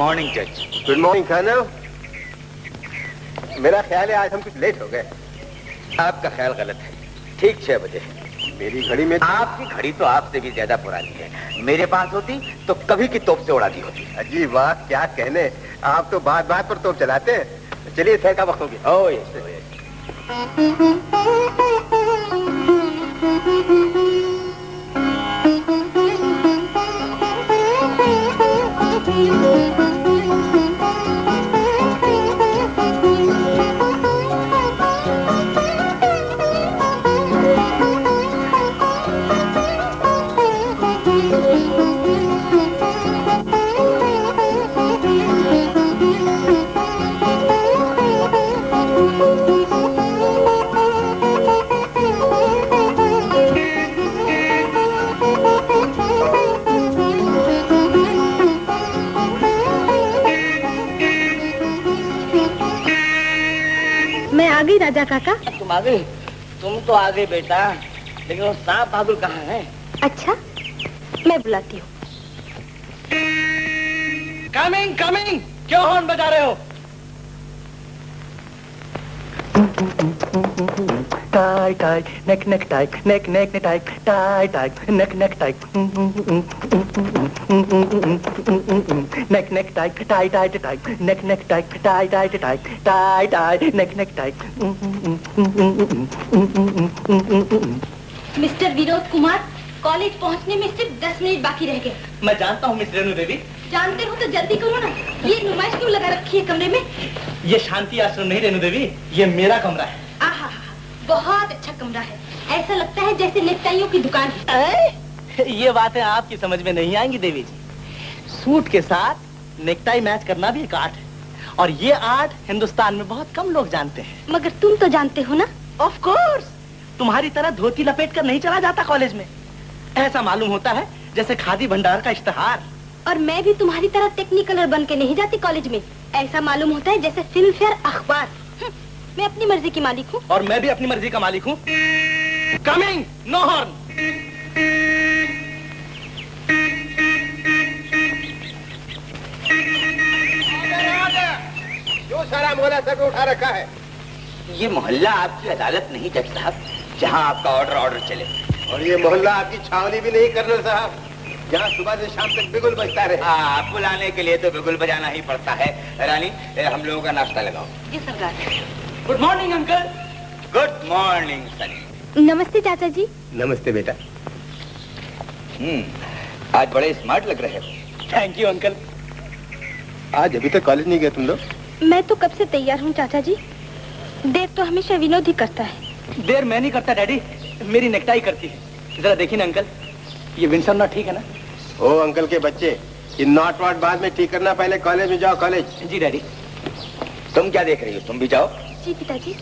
Morning जज। Good morning colonel. मेरा ख्याल है आज हम कुछ लेट हो गए। आपका ख्याल गलत है, ठीक 6 बजे। मेरी घड़ी में आपकी घड़ी तो आपसे भी ज्यादा पुरानी है। मेरे पास होती तो कभी की तोप से उड़ा दी होती। अजी वाह, क्या कहने, आप तो बात बात पर तोप चलाते हैं। चलिए सर का वक्त हो गया। Oh yes, oh yes. राजा काका, तुम आ गई? तुम तो आ गई बेटा, लेकिन वो सांप बहादुर कहाँ है? अच्छा, मैं बुलाती हूँ। कमिंग कमिंग, क्यों हॉर्न बजा रहे हो? टाई टाई नेक नेक टाई नेक नेक टाई टाई टाई नेक नेक टाई नेक नेक टाई टाई टाई टाई नेक नेक टाई टाई टाई टाई टाई टाई नेक नेक टाई। मिस्टर विनोद कुमार, कॉलेज पहुंचने में सिर्फ 10 मिनट बाकी रह गए। मैं जानता हूँ मिस रेणु देवी। जानते हो तो जल्दी करो ना। ये नुमाइश क्यों लगा रखी है कमरे में? ये शांति आश्रम नहीं रेणु देवी, ये मेरा कमरा है। आहा, बहुत अच्छा कमरा है। ऐसा लगता है जैसे नेकटाइयों की दुकान है। ये बातें आपकी समझ में नहीं आएंगी देवी जी। सूट के साथ नेकटाई मैच करना भी एक आर्ट है, और ये आर्ट हिंदुस्तान में बहुत कम लोग जानते हैं। मगर तुम तो जानते हो ना? ऑफ कोर्स, तुम्हारी तरह धोती लपेट कर नहीं चला जाता कॉलेज में। ऐसा मालूम होता है जैसे खादी भंडार का इश्तेहार। और मैं भी तुम्हारी तरह टेक्निकलर बन के नहीं जाती कॉलेज में। ऐसा मालूम होता है जैसे फिल्म फेयर अखबार। मैं अपनी मर्जी की मालिक हूँ। और मैं भी अपनी मर्जी का मालिक हूँ। Coming, no horn. जो सारा मोहल्ला सर पे उठा रखा है। ये मोहल्ला आपकी अदालत नहीं जज साहब, जहाँ आपका ऑर्डर चले। और ये मोहल्ला आपकी छावनी भी नहीं कर्नल साहब, जहाँ सुबह से शाम तक बिगुल बजता रहे। हाँ, बुलाने के लिए तो बिगुल बजाना ही पड़ता है। रानी, हम लोगों का नाश्ता लगाओ। जी सरकार। Good morning uncle. Good morning Sunny. नमस्ते चाचा जी। नमस्ते बेटा। आज बड़े स्मार्ट लग रहे हो। Thank you uncle. आज अभी तक कॉलेज नहीं गए तुम लोग? मैं तो कब से तैयार हूँ चाचा जी। देर तो हमेशा विनोद ही करता है। देर मैं नहीं करता डैडी, मेरी नेकटाई करती है। जरा देखिए ना अंकल, ये विंसर नॉट ठीक है ना? ओ अंकल के बच्चे, ये नॉट वॉट बाद में ठीक करना, पहले कॉलेज में जाओ। कॉलेज। जी डैडी। तुम क्या देख रही हो, तुम भी जाओ। जी पिताजी।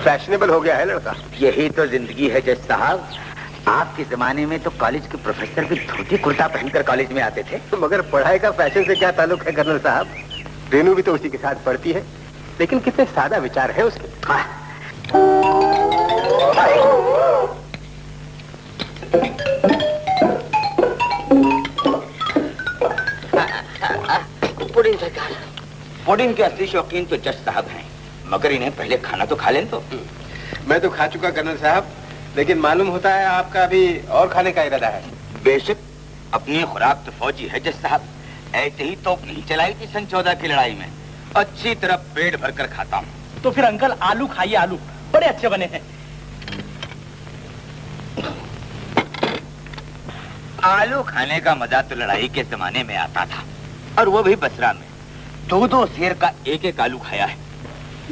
फैशनेबल हो गया है लड़का। यही तो जिंदगी है जज साहब। आपके जमाने में तो कॉलेज के प्रोफेसर भी धोती कुर्ता पहनकर कॉलेज में आते थे। मगर पढ़ाई का फैशन से क्या ताल्लुक है कर्नल साहब? रेनू भी तो उसी के साथ पढ़ती है, लेकिन कितने सादा विचार है उसके। पुडिंग सरकार, पुडिंग के असली शौकीन तो जज साहब हैं, मगर इन्हें पहले खाना तो खा लें तो। मैं तो खा चुका कर्नल साहब, लेकिन मालूम होता है आपका अभी और खाने का इरादा है। बेशक, अपनी खुराक तो फौजी है जज साहब। ऐसे ही तोप नहीं चलाई थी सन 14 की लड़ाई में। अच्छी तरह पेट भरकर खाता हूँ। तो फिर अंकल आलू खाइए, आलू बड़े अच्छे बने हैं। आलू खाने का मजा तो लड़ाई के जमाने में आता था, और वो भी बसरा में। 2-2 शेर का एक आलू खाया है।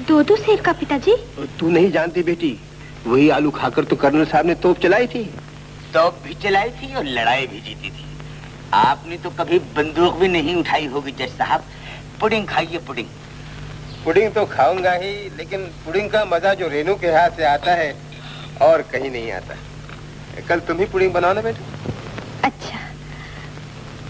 2-2 शेर का पिताजी? तू नहीं जानती बेटी, वही आलू खाकर तो कर्नल साहब ने तोप चलाई थी। तोप भी चलाई थी और लड़ाई भी जीती थी। आपने तो कभी बंदूक भी नहीं उठाई होगी जज साहब। पुडिंग खाइए, पुडिंग। पुडिंग तो खाऊंगा ही, लेकिन पुडिंग का मजा जो रेनू के हाथ से आता है और कहीं नहीं आता। कल तुम ही पुडिंग बनाओ ना बेटा। अच्छा।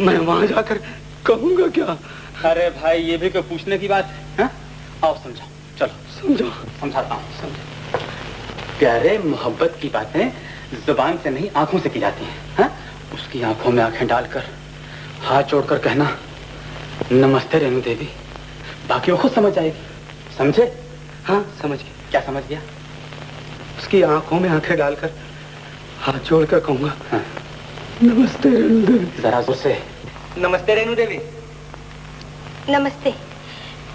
मैं वहां जाकर कहूंगा क्या? अरे भाई ये भी कोई पूछने की बात है? आओ समझाओ, चलो समझो। समझाता हूँ। समझो। प्यारे, मोहब्बत की बातें जुबान से नहीं आंखों से की जाती हैं। हाँ? उसकी आंखों में आंखें डालकर हाथ जोड़कर कहना नमस्ते रेणु देवी, बाकी वो खुद समझ जाएगी। समझे? हाँ समझ गया। क्या समझ गया? उसकी आंखों में आंखें डालकर हाथ जोड़कर कहूंगा हाँ। नमस्ते रेणु देवी। जरा जोर से। नमस्ते रेणु देवी। नमस्ते।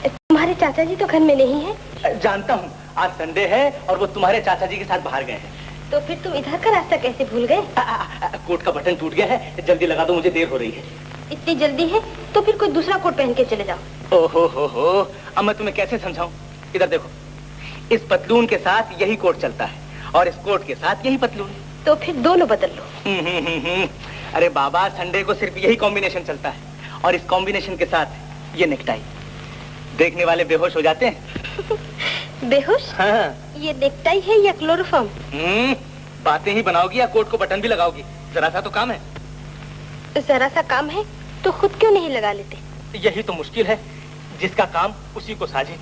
तुम्हारे चाचा जी तो घर में नहीं है? जानता हूँ, आज संडे है और वो तुम्हारे चाचा जी के साथ बाहर गए हैं। तो फिर तुम इधर का रास्ता कैसे भूल गए? कोट का बटन टूट गया है, जल्दी लगा दो, मुझे देर हो रही है। इतनी जल्दी है तो फिर कोई दूसरा कोट पहन के चले जाओ। ओहो हो, अब मैं तुम्हें कैसे समझाऊं? इधर देखो, इस पतलून के साथ यही कोट चलता है और इस कोट के साथ यही पतलून। तो फिर दोनों बदल लो। अरे बाबा, संडे को सिर्फ यही कॉम्बिनेशन चलता है और इस कॉम्बिनेशन के साथ ये नेकटाई। देखने वाले बेहोश हो जाते हैं। बेहोश? हाँ। ये नेकटाई है या क्लोरोफॉर्म? बातें ही बनाओगी या कोट को बटन भी लगाओगी? जरा सा तो काम है। जरा सा काम है तो खुद क्यों नहीं लगा लेते? यही तो मुश्किल है, जिसका काम उसी को साझे।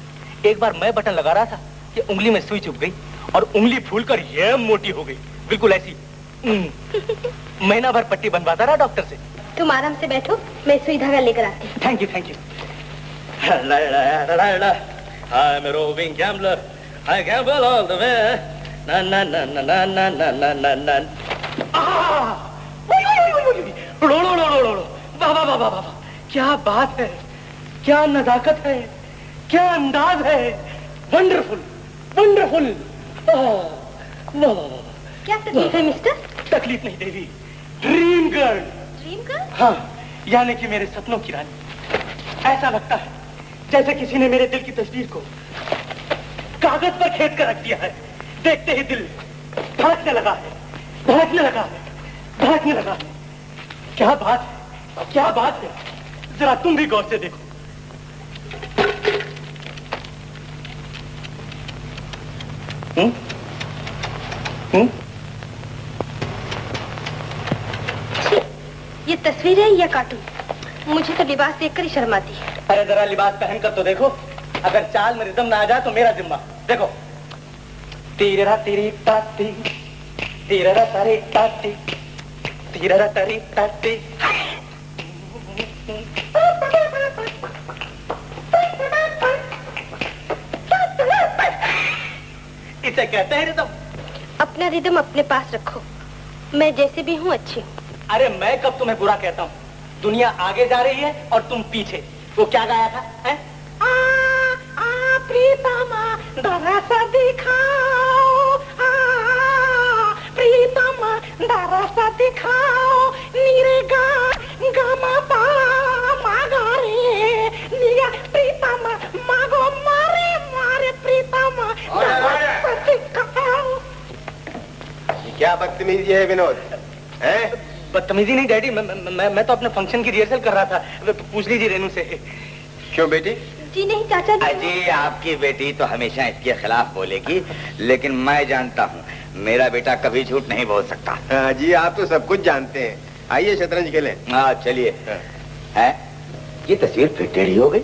एक बार मैं बटन लगा रहा था कि उंगली में सुई चुभ गई और उंगली फूलकर ये मोटी हो गई, बिल्कुल ऐसी। महीना भर पट्टी बनवाता रहा डॉक्टर से। तुम आराम से बैठो, मैं सुई धागा लेकर आती हूँ। Thank you, thank you. I'm a roving gambler. I gamble all the way. Na na na na na na na na na na. लो। वाह वाह वाह वाह वाह, क्या बात है, क्या नजाकत है, क्या अंदाज है। Wonderful, wonderful. क्या तकलीफ है मिस्टर? तकलीफ नहीं देवी, ड्रीम गर्ल। Dream girl? हाँ, यानी कि मेरे सपनों की रानी। ऐसा लगता है जैसे किसी ने मेरे दिल की तस्वीर को कागज पर खींच कर रख दिया है। देखते ही दिल धड़कने लगा है, धड़कने लगा है, धड़कने लगा है। क्या बात है, क्या बात है, जरा तुम भी गौर से देखो। ये तस्वीर है या कार्टून? मुझे तो लिबास देखकर ही शर्म आती है। अरे जरा लिबास पहन कर तो देखो, अगर चाल में रिदम ना आ जाए तो मेरा जिम्मा। देखो, तीररा तेरी ताती, तीररा तारी ताती, तीररा तारी ताती। इसे कहते हैं रिदम। अपना रिदम अपने पास रखो, मैं जैसे भी हूँ अच्छी हूँ। अरे मैं कब तुम्हें बुरा कहता हूँ? दुनिया आगे जा रही है और तुम पीछे। वो क्या गाया था? है? प्रीतमा दरा सा दिखाओ, प्रीतमा दरा सा दिखाओ, नीरे गा गा पा मागा रे, निया प्रीतमा मागो मारे मारे प्रीतमा दरा सा दिखाओ। क्या बदतमीजी है विनोद? है? बदतमीजी नहीं डैडी, मैं तो अपने फंक्शन की रिहर्सल कर रहा था। पूछ लीजिए रेनू से। क्यों बेटी? जी नहीं चाचा जी। अजी, आपकी बेटी तो हमेशा इसके खिलाफ बोलेगी, लेकिन मैं जानता हूँ मेरा बेटा कभी झूठ नहीं बोल सकता। हाँ जी, आप तो सब कुछ जानते हैं। आइए शतरंज खेलें। हाँ चलिए। है? ये तस्वीर फिर टेढ़ी हो गई,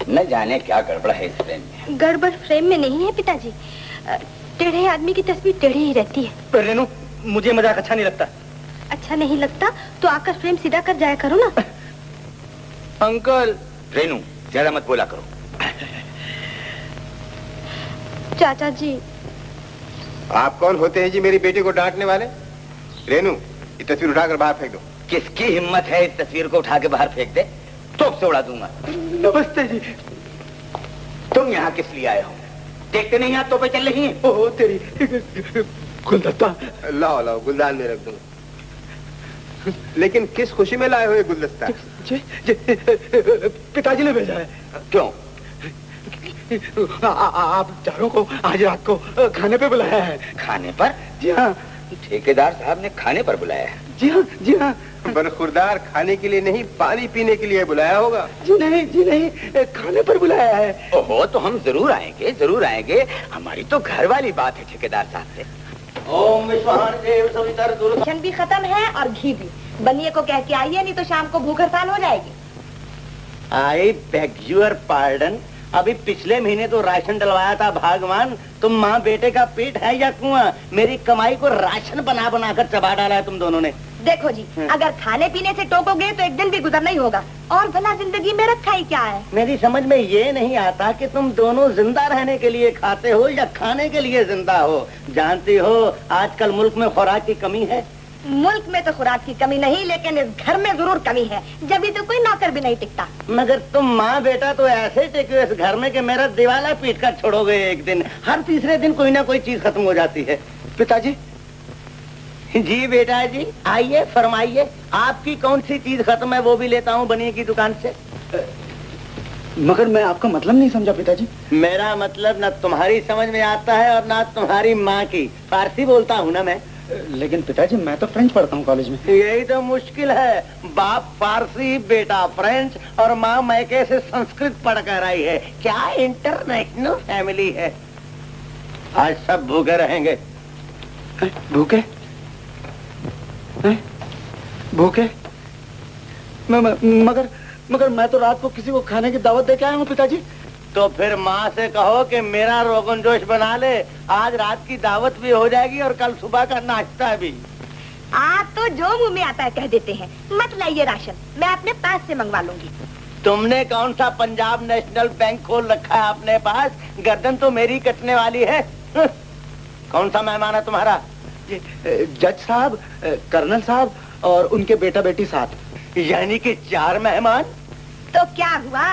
न जाने क्या गड़बड़ है इस फ्रेम में। गड़बड़ फ्रेम में नहीं है पिताजी, टेढ़े आदमी की तस्वीर टेढ़ी ही रहती है। रेनू, मुझे मजाक अच्छा नहीं लगता। अच्छा नहीं लगता तो आकर फ्रेम सीधा कर जाया करो ना। अंकल। रेनू, ज्यादा मत बोला करो। चाचा जी। आप कौन होते हैं जी मेरी बेटी को डांटने वाले? रेनू, ये तस्वीर उठाकर बाहर फेंक दो। किसकी हिम्मत है इस तस्वीर को उठा के बाहर फेंक दे? तोप से उड़ा दूंगा। नमस्ते जी। तुम यहाँ किस लिए आए हो? देखते नहीं यहाँ तोपे चल रही हैं? ओह तेरी गुलदस्ता। लाओ लाओ, गुलदान में रख दो। लेकिन किस खुशी में लाए हो ये गुलदस्ता? पिताजी ने भेजा है। क्यों? आप चारों को आज रात को खाने पे बुलाया है। खाने पर? जी हाँ। ठेकेदार साहब ने खाने पर बुलाया है? जी हाँ, जी हाँ। बरखुरदार खाने के लिए नहीं, पानी पीने के लिए बुलाया होगा। जी नहीं, खाने पर बुलाया है। ओहो, तो हम जरूर आएंगे, जरूर आएंगे। हमारी तो घर वाली बात है ठेकेदार साहब से। भी खत्म है और घी भी। बनिए को कह के आइए, नहीं तो शाम को भूख हड़ताल हो जाएगी। आई बेग यूर पार्डन, अभी पिछले महीने तो राशन डलवाया था भगवान। तुम माँ बेटे का पेट है या कुआं? मेरी कमाई को राशन बना बना कर चबा डाला है तुम दोनों ने। देखो जी, अगर खाने पीने से टोकोगे तो एक दिन भी गुजरना ही होगा, और भला जिंदगी में रखा ही क्या है। मेरी समझ में ये नहीं आता कि तुम दोनों जिंदा रहने के लिए खाते हो या खाने के लिए जिंदा हो। जानती हो आजकल मुल्क में खुराक की कमी है। मुल्क में तो खुराक की कमी नहीं, लेकिन इस घर में जरूर कमी है, जब भी तो कोई नौकर भी नहीं टिकता। मगर तुम माँ बेटा तो ऐसे टिके इस घर में कि मेरा दिवाला पीट कर छोड़ोगे एक दिन। हर तीसरे दिन कोई ना कोई चीज खत्म हो जाती है। पिताजी। जी बेटा जी, आइए फरमाइए, आपकी कौन सी चीज खत्म है वो भी लेता हूँ बनिए की दुकान से। मगर मैं आपका मतलब नहीं समझा पिताजी। मेरा मतलब न तुम्हारी समझ में आता है और ना तुम्हारी माँ की। फारसी बोलता हूँ ना मैं। लेकिन पिताजी मैं तो फ्रेंच पढ़ता हूँ कॉलेज में। यही तो मुश्किल है, बाप फारसी बेटा फ्रेंच और माँ मैके से संस्कृत पढ़ कर आई है। क्या इंटरनेशनल फैमिली है। आज सब भूखे रहेंगे। भूखे? भूखे? मगर मैं तो रात को किसी को खाने की दावत दे के आया हूँ पिताजी। तो फिर माँ से कहो कि मेरा रोगन जोश बना ले, आज रात की दावत भी हो जाएगी और कल सुबह का नाश्ता भी। आप तो जो मुंह में आता है कह देते हैं। मत लाइए राशन, मैं अपने पास से मंगवा लूंगी। तुमने कौन सा पंजाब नेशनल बैंक खोल रखा है अपने पास? गर्दन तो मेरी कटने वाली है। कौन सा मेहमान है तुम्हारा? जज साहब, कर्नल साहब और उनके बेटा बेटी साथ। यानी कि 4 मेहमान। तो क्या हुआ,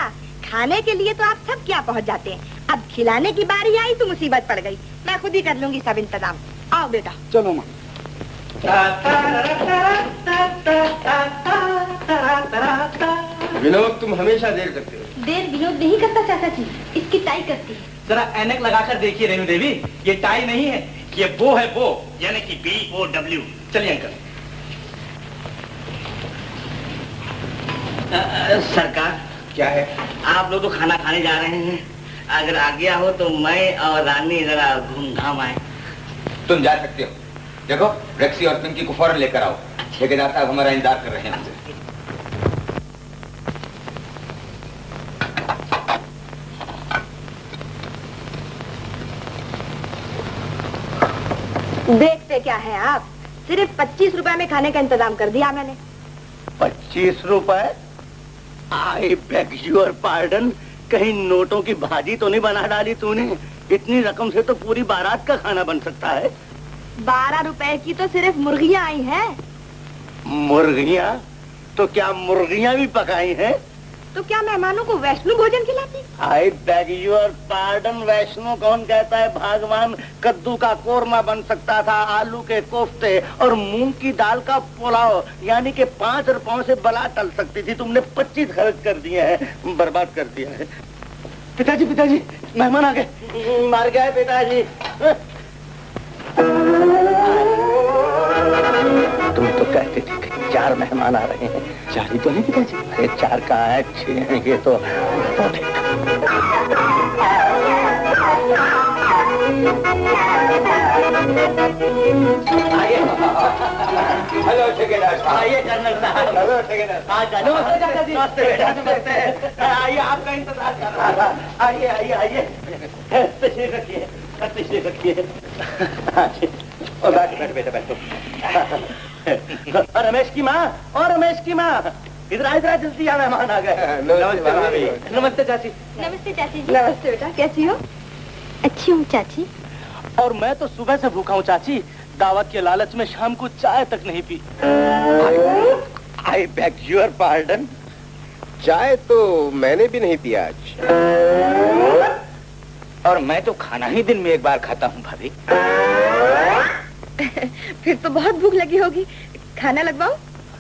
खाने के लिए तो आप सब क्या पहुंच जाते हैं, अब खिलाने की बारी आई तो मुसीबत पड़ गई। मैं खुद ही कर लूंगी सब इंतजाम। आओ बेटा। चलो माँ। विनोद, तुम हमेशा देर करते हो। देर विनोद नहीं करता चाचा जी, इसकी टाई करती है। जरा ऐनक लगाकर देखिए रेणु देवी, ये टाई नहीं है, ये बो है, बो यानी कि BOW। चलिए अंकल। सरकार क्या है? आप लोग तो खाना खाने जा रहे हैं, अगर आज्ञा हो तो मैं और रानी जरा घूम घाम आए। तुम जा सकते हो। देखो रेक्सी और पिंकी को फौरन लेकर आओ, ठेकेदार साहब हमारा इंतजार कर रहे हैं। देखते क्या है आप, सिर्फ 25 रुपए में खाने का इंतजाम कर दिया मैंने। 25 रुपए? आई बेग यूर पार्डन, कहीं नोटों की भाजी तो नहीं बना डाली तूने? इतनी रकम से तो पूरी बारात का खाना बन सकता है। 12 रुपए की तो सिर्फ मुर्गियां आई हैं। मुर्गियां? तो क्या मुर्गियां भी पकाई हैं? तो क्या मेहमानों को वैष्णो भोजन खिलाती? आई बेग यूर पार्डन, वैष्णो कौन कहता है भगवान? कद्दू का कोरमा बन सकता था, आलू के कोफ्ते और मूंग की दाल का पुलाव, यानी कि 5 रुपयों से बला टल सकती थी। तुमने 25 खर्च कर दिए हैं, बर्बाद कर दिया है। पिताजी पिताजी, मेहमान आ गए। मर गए पिताजी। तुम तो कहते थे कि 4 मेहमान आ रहे हैं। 4 ही तो नहीं पिताजी? अरे 4 कहाँ है, 6 हैं। ये तो आइए। हेलो ठेकेदार साहब। आइए कर्नल साहब। हेलो ठेकेदार साहब। नमस्ते बेटा, नमस्ते। आइए, आपका इंतजार कर रहा था। आइए आइए आइए, तशरीफ रखिए, तशरीफ रखिए। और बैठ बेटा बैठो। और रमेश की माँ, और रमेश की माँ, इधर इधर जल्दी आ, मेहमान आ गए। नमस्ते चाची। नमस्ते चाची जी। नमस्ते बेटा, कैसी हो? अच्छी हूँ चाची। और मैं तो सुबह से भूखा हूँ चाची, दावत के लालच में शाम को चाय तक नहीं पी। आई बेग यूर पार्डन, चाय तो मैंने भी नहीं पिया आज। और मैं तो खाना ही दिन में एक बार खाता हूँ भाभी। फिर तो बहुत भूख लगी होगी, खाना लगवाऊं?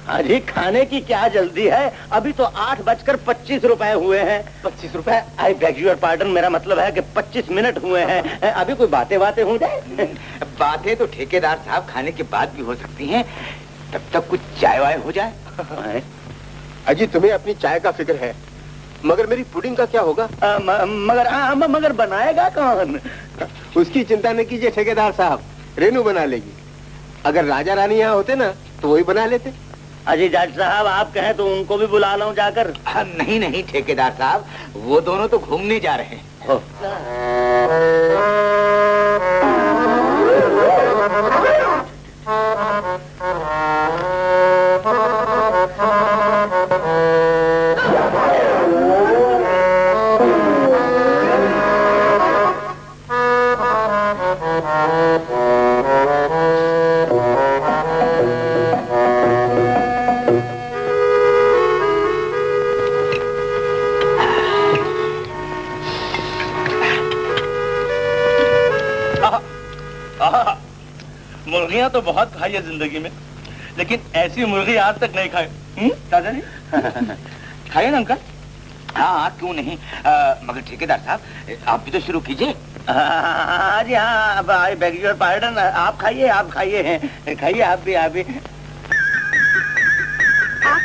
अरे खाने की क्या जल्दी है, अभी तो 8:25 रुपए हुए हैं। 25 रुपए? आई बेग यूर पार्डन, मेरा मतलब है कि 25 मिनट हुए हैं। अभी कोई बातें हो जाए। बातें तो ठेकेदार साहब खाने के बाद भी हो सकती हैं, तब तक कुछ चाय वाय हो जाए। अजी तुम्हें अपनी चाय का फिक्र है, मगर मेरी पुडिंग का क्या होगा? मगर बनाएगा कौन? उसकी चिंता न कीजिए ठेकेदार साहब, रेनू बना लेगी। अगर राजा रानी यहाँ होते ना तो वही बना लेते। अजी जज साहब आप कहें तो उनको भी बुला लाऊं जाकर? नहीं नहीं ठेकेदार साहब, वो दोनों तो घूमने जा रहे हैं। मुर्गियां तो बहुत खाई है जिंदगी में, लेकिन ऐसी मुर्गी आज तक नहीं खाई। दादाजी खाइए ना अंकल। हाँ क्यों नहीं, मगर ठेकेदार साहब आप भी तो शुरू कीजिए। हाँ जी हाँ, आई बेग योर पार्डन, आप खाइए खाइए आप भी। आप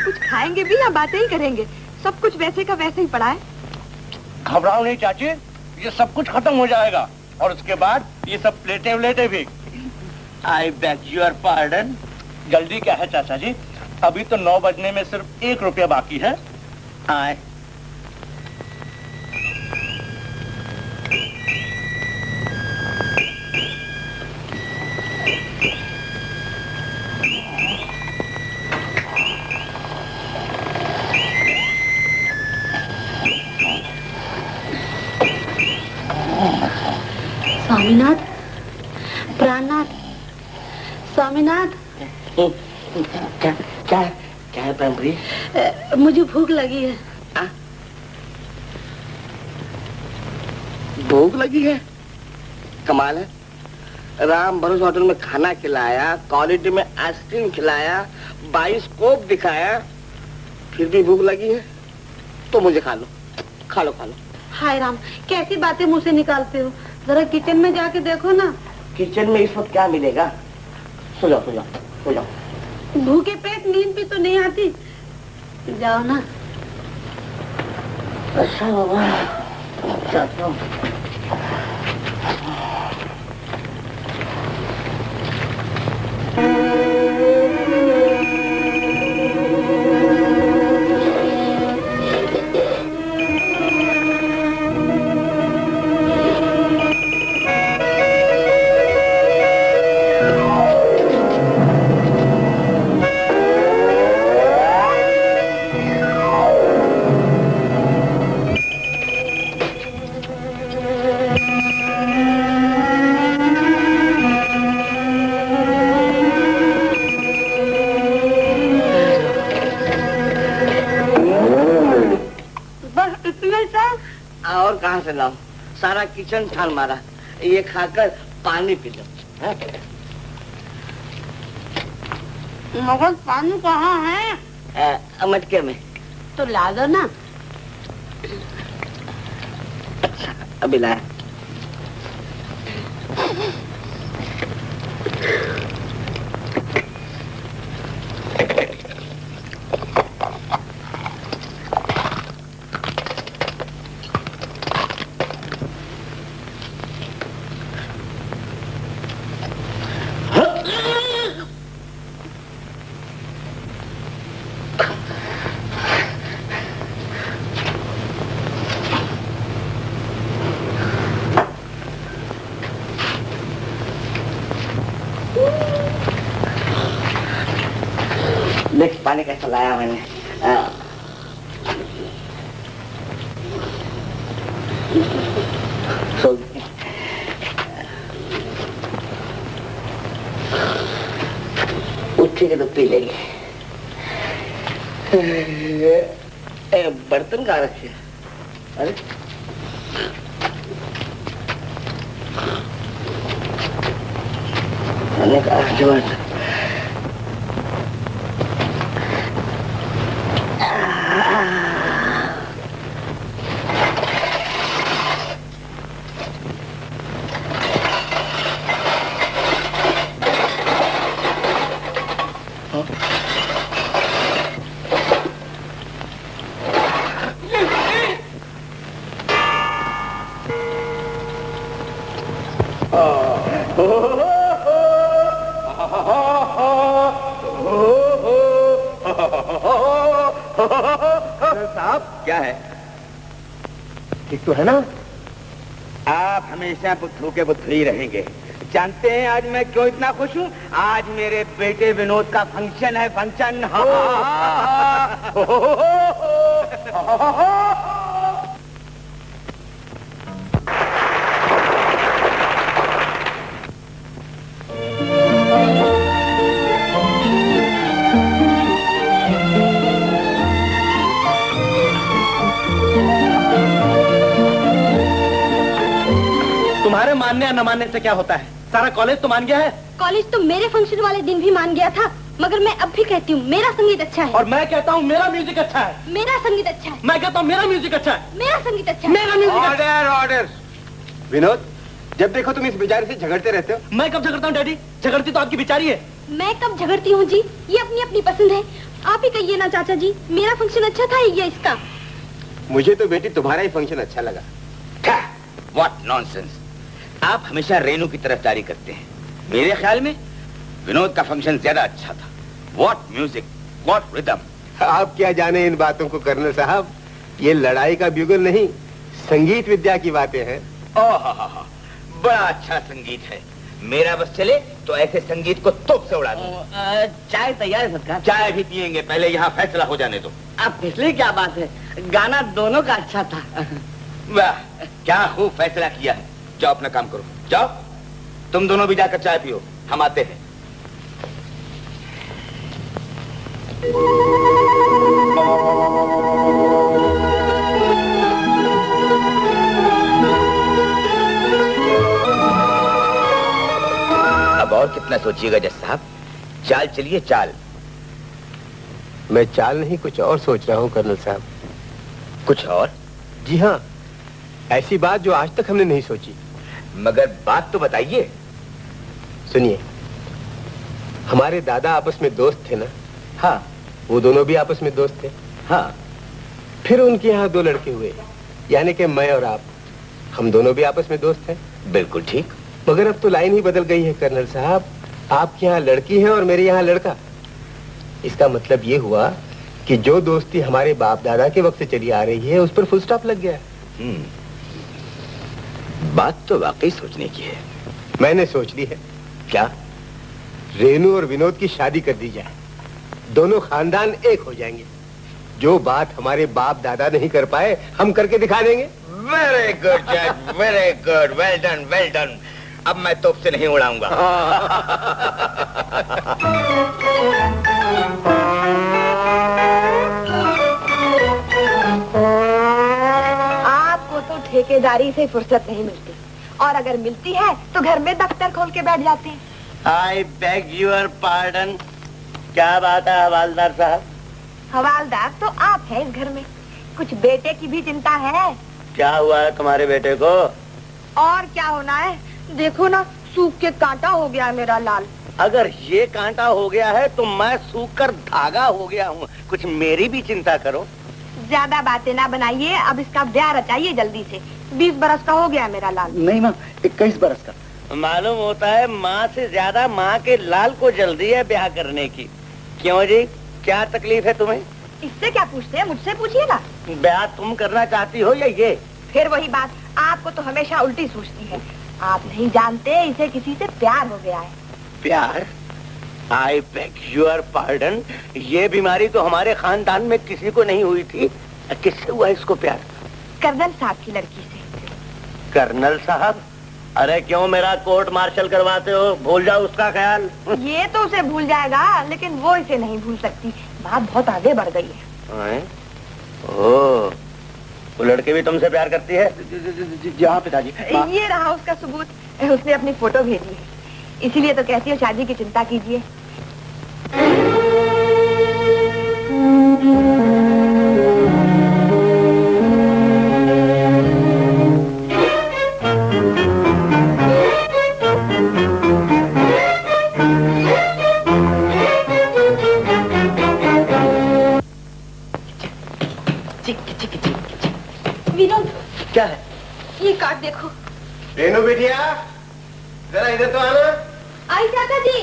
कुछ खाएंगे भी या बातें ही करेंगे? सब कुछ वैसे का वैसे ही पड़ा है। घबराओ नहीं चाची, ये सब कुछ खत्म हो जाएगा और उसके बाद ये सब प्लेटें व्लेटें भी। आई बेग योर पार्डन। जल्दी क्या है चाचा जी, अभी तो 9 बजने में सिर्फ 1 रुपया बाकी है। आए स्वामीनाथ, प्राणनाथ, स्वामीनाथ। क्या है पैम्परी? मुझे भूख लगी है। भूख लगी है? कमाल है, राम भरोस होटल में खाना खिलाया, क्वालिटी में आइसक्रीम खिलाया, बाइस्कोप दिखाया, फिर भी भूख लगी है। तो मुझे खा लो। हाय राम, कैसी बातें मुंह से निकालते हो? जरा किचन में जाके देखो ना। किचन में इस वक्त क्या मिलेगा? सो जाओ। भूखे पेट नींद भी तो नहीं आती। जाओ ना। अच्छा बाबा, जाता हूँ। और कहाँ से लाऊं? सारा किचन ठाल मारा। ये खाकर पानी पी लो। मगर पानी कहाँ है? मटके में। तो ला दो ना। अच्छा अभी लाया। देख पानी कैसा लाया मैंने। उठेगा तो पी लेंगे। बर्तन कहाँ रखे? अरे मैंने कहा जो क्या है? ठीक तो है ना? आप हमेशा बुद्धू के बुद्धू ही रहेंगे। जानते हैं आज मैं क्यों इतना खुश हूँ? आज मेरे बेटे विनोद का फंक्शन है, फंक्शन। तुम्हारे मानने या न मानने से क्या होता है? सारा कॉलेज तो मान गया है। कॉलेज तो मेरे फंक्शन वाले दिन भी मान गया था, मगर मैं अब भी कहती हूँ मेरा संगीत अच्छा है। और मैं कहता हूँ मेरा म्यूजिक अच्छा है। मेरा संगीत अच्छा है। मैं कहता हूँ मेरा म्यूजिक अच्छा है। मेरा संगीत अच्छा है। मेरा म्यूजिक। Order order. विनोद, जब देखो तुम इस बेचारे से झगड़ते रहते हो। मैं कब झगड़ता हूँ डैडी? झगड़ती तो आपकी बेचारी है। मैं कब झगड़ती हूँ जी? ये अपनी अपनी पसंद है। आप ही कहिए ना चाचा जी, मेरा फंक्शन अच्छा था या इसका? मुझे तो बेटी तुम्हारा ही फंक्शन अच्छा लगा। What nonsense! आप हमेशा रेनू की तरफ जारी करते हैं। मेरे ख्याल में विनोद का फंक्शन ज्यादा अच्छा था। What music, what rhythm! आप क्या जाने इन बातों को कर्नल साहब। ये लड़ाई का ब्यूगल नहीं, संगीत विद्या की बातें हैं। ओह, बड़ा अच्छा संगीत है। मेरा बस चले तो ऐसे संगीत को तोप से उड़ा दूं। चाय तैयार है सरकार। चाय भी पिएंगे, पहले यहाँ फैसला हो जाने दो। अब पिछली क्या बात है, गाना दोनों का अच्छा था। वाह, क्या खूब फैसला किया है। जाओ अपना काम करो, जाओ। तुम दोनों भी जाकर चाय पियो, हम आते हैं। अब और कितना सोचिएगा जज साहब? चाल चलिए, चाल। मैं चाल नहीं, कुछ और सोच रहा हूँ कर्नल साहब। कुछ और? जी हाँ, ऐसी बात जो आज तक हमने नहीं सोची। मगर बात तो बताइए। सुनिए, हमारे दादा आपस में दोस्त थे ना? हाँ। वो दोनों भी आपस में दोस्त थे। हाँ। फिर उनके यहाँ 2 लड़के हुए, यानी कि मैं और आप, हम दोनों भी आपस में दोस्त हैं। बिल्कुल ठीक। मगर अब तो लाइन ही बदल गई है कर्नल साहब। आपके यहाँ लड़की है और मेरे यहाँ लड़का। इसका मतलब ये हुआ कि जो दोस्ती हमारे बाप दादा के वक्त से चली आ रही है, उस पर फुल स्टॉप लग गया। बात तो वाकई सोचने की है। मैंने सोच ली है। क्या? रेनू और विनोद की शादी कर दी जाए, दोनों खानदान एक हो जाएंगे। जो बात हमारे बाप दादा नहीं कर पाए, हम करके दिखा देंगे। वेरी गुड जज, very good, well done, well done. अब मैं तोप से नहीं उड़ाऊंगा। आपको तो ठेकेदारी से फुर्सत नहीं मिलती, और अगर मिलती है तो घर में दफ्तर खोल के बैठ जाते हैं। I beg your pardon. क्या बात है हवालदार साहब? हवालदार तो आप हैं इस घर में, कुछ बेटे की भी चिंता है। क्या हुआ है तुम्हारे बेटे को? और क्या होना है, देखो ना, सूख के कांटा हो गया है मेरा लाल। अगर ये कांटा हो गया है तो मैं सूख कर धागा हो गया हूँ। कुछ मेरी भी चिंता करो। ज्यादा बातें ना बनाइए, अब इसका ब्याह रचाइए जल्दी से। 20 बरस का हो गया है मेरा लाल। नहीं माँ, 21 बरस का। मालूम होता है माँ से ज्यादा माँ के लाल को जल्दी है ब्याह करने की। क्यों जी, क्या तकलीफ है तुम्हें? इससे क्या पूछते हैं, मुझसे पूछिए ना। ब्याह तुम करना चाहती हो या ये? फिर वही बात, आपको तो हमेशा उल्टी सूझती है। आप नहीं जानते इसे किसी से प्यार हो गया है। प्यार? I beg your pardon. ये बीमारी तो हमारे खानदान में किसी को नहीं हुई थी। किससे हुआ इसको प्यार? कर्नल साहब की लड़की से। कर्नल साहब? अरे क्यों मेरा कोर्ट मार्शल करवाते हो? भूल जाओ उसका ख्याल। ये तो उसे भूल जाएगा, लेकिन वो इसे नहीं भूल सकती। बात बहुत आगे बढ़ गई है। ओह, वो लड़की भी तुमसे प्यार करती है? जी हाँ पिताजी। ये रहा उसका सबूत, उसने अपनी फोटो भेजी है। इसीलिए तो कहती हूँ शादी की चिंता कीजिए। विनोद, क्या है? ये कार्ड देखो। रेनू बेटिया, जरा इधर तो आना। आई चाचा जी।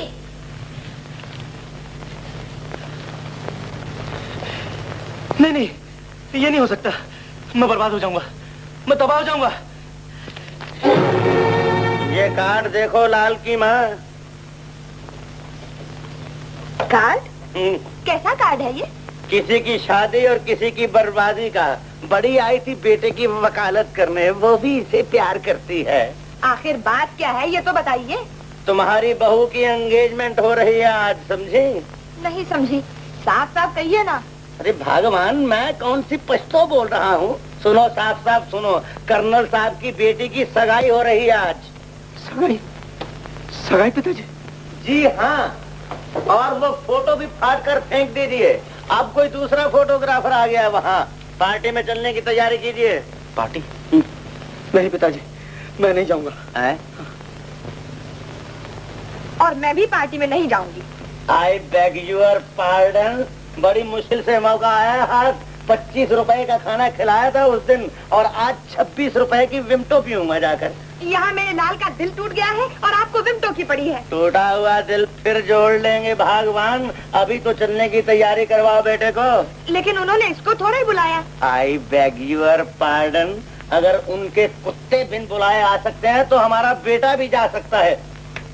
नहीं नहीं, ये नहीं हो सकता, मैं बर्बाद हो जाऊंगा, मैं तबाह हो जाऊंगा। ये कार्ड देखो लाल की माँ। कार्ड? कैसा कार्ड है ये? किसी की शादी और किसी की बर्बादी का। बड़ी आई थी बेटे की वकालत करने, वो भी इसे प्यार करती है। आखिर बात क्या है ये तो बताइए। तुम्हारी बहू की एंगेजमेंट हो रही है आज, समझी? नहीं समझी, साफ साफ कहिए ना। अरे भगवान, मैं कौन सी पश्तो बोल रहा हूँ। सुनो, साफ साफ सुनो, कर्नल साहब की बेटी की सगाई हो रही है आज। सगाई? सगाई पिताजी? जी हाँ, और वो फोटो भी फाड़ कर फेंक दीजिए। अब कोई दूसरा फोटोग्राफर आ गया वहाँ। पार्टी में चलने की तैयारी कीजिए। पार्टी? नहीं पिताजी, मैं नहीं जाऊंगा। और मैं भी पार्टी में नहीं जाऊंगी। I beg your pardon. बड़ी मुश्किल से मौका आया हाथ। 25 रुपए का खाना खिलाया था उस दिन, और आज 26 रुपए की विमटो पीऊंगा जाकर। यहाँ मेरे लाल का दिल टूट गया है और आपको विमटो की पड़ी है। टूटा हुआ दिल फिर जोड़ लेंगे भगवान। अभी तो चलने की तैयारी करवाओ बेटे को। लेकिन उन्होंने इसको थोड़ा ही बुलाया। I beg your pardon. अगर उनके कुत्ते बिन बुलाए आ सकते हैं तो हमारा बेटा भी जा सकता है।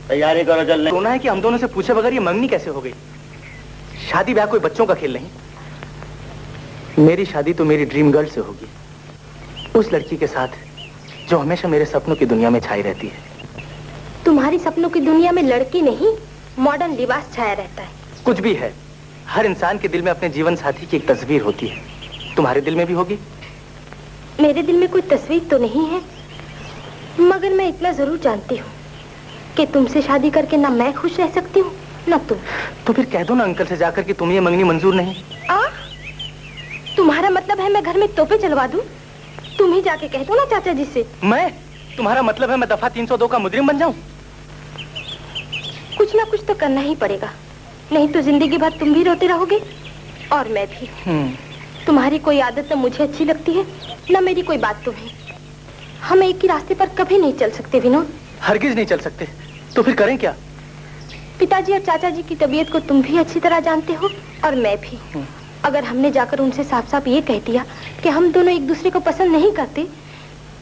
तैयारी करो चलने। सुना है कि हम दोनों से पूछे बगैर ये मंगनी कैसे हो गई। शादी ब्याह कोई बच्चों का खेल नहीं। मेरी शादी तो मेरी ड्रीम गर्ल से होगी, उस लड़की के साथ जो हमेशा मेरे सपनों की दुनिया में छाई रहती है। तुम्हारी सपनों की दुनिया में लड़की नहीं, मॉडर्न लिबास छाया रहता है। कुछ भी है, हर इंसान के दिल में अपने जीवन साथी की एक तस्वीर होती है। तुम्हारे दिल में भी होगी? मेरे दिल में कोई तस्वीर तो नहीं है, मगर मैं इतना जरूर जानती हूँ कि तुमसे शादी करके ना मैं खुश रह सकती हूँ ना तुम। तो फिर कह दो ना अंकल से जाकर कि तुम्हें ये मंगनी मंजूर नहीं। तुम्हारा मतलब है मैं घर में तोपे चलवा दूं? तुम ही जाके कह दो ना चाचा जी से। मैं? तुम्हारा मतलब है मैं दफा 302 का मुजरिम बन जाऊं? कुछ ना कुछ तो करना ही पड़ेगा, नहीं तो जिंदगी भर तुम भी रोते रहोगे और मैं भी। तुम्हारी कोई आदत न मुझे अच्छी लगती है, न मेरी कोई बात तुम्हें। हम एक ही रास्ते पर कभी नहीं चल सकते विनोद। हरगिज नहीं चल सकते। तो फिर करें क्या? पिताजी और चाचा जी की तबीयत को तुम भी अच्छी तरह जानते हो और मैं भी। अगर हमने जाकर उनसे साफ साफ ये कह दिया कि हम दोनों एक दूसरे को पसंद नहीं करते,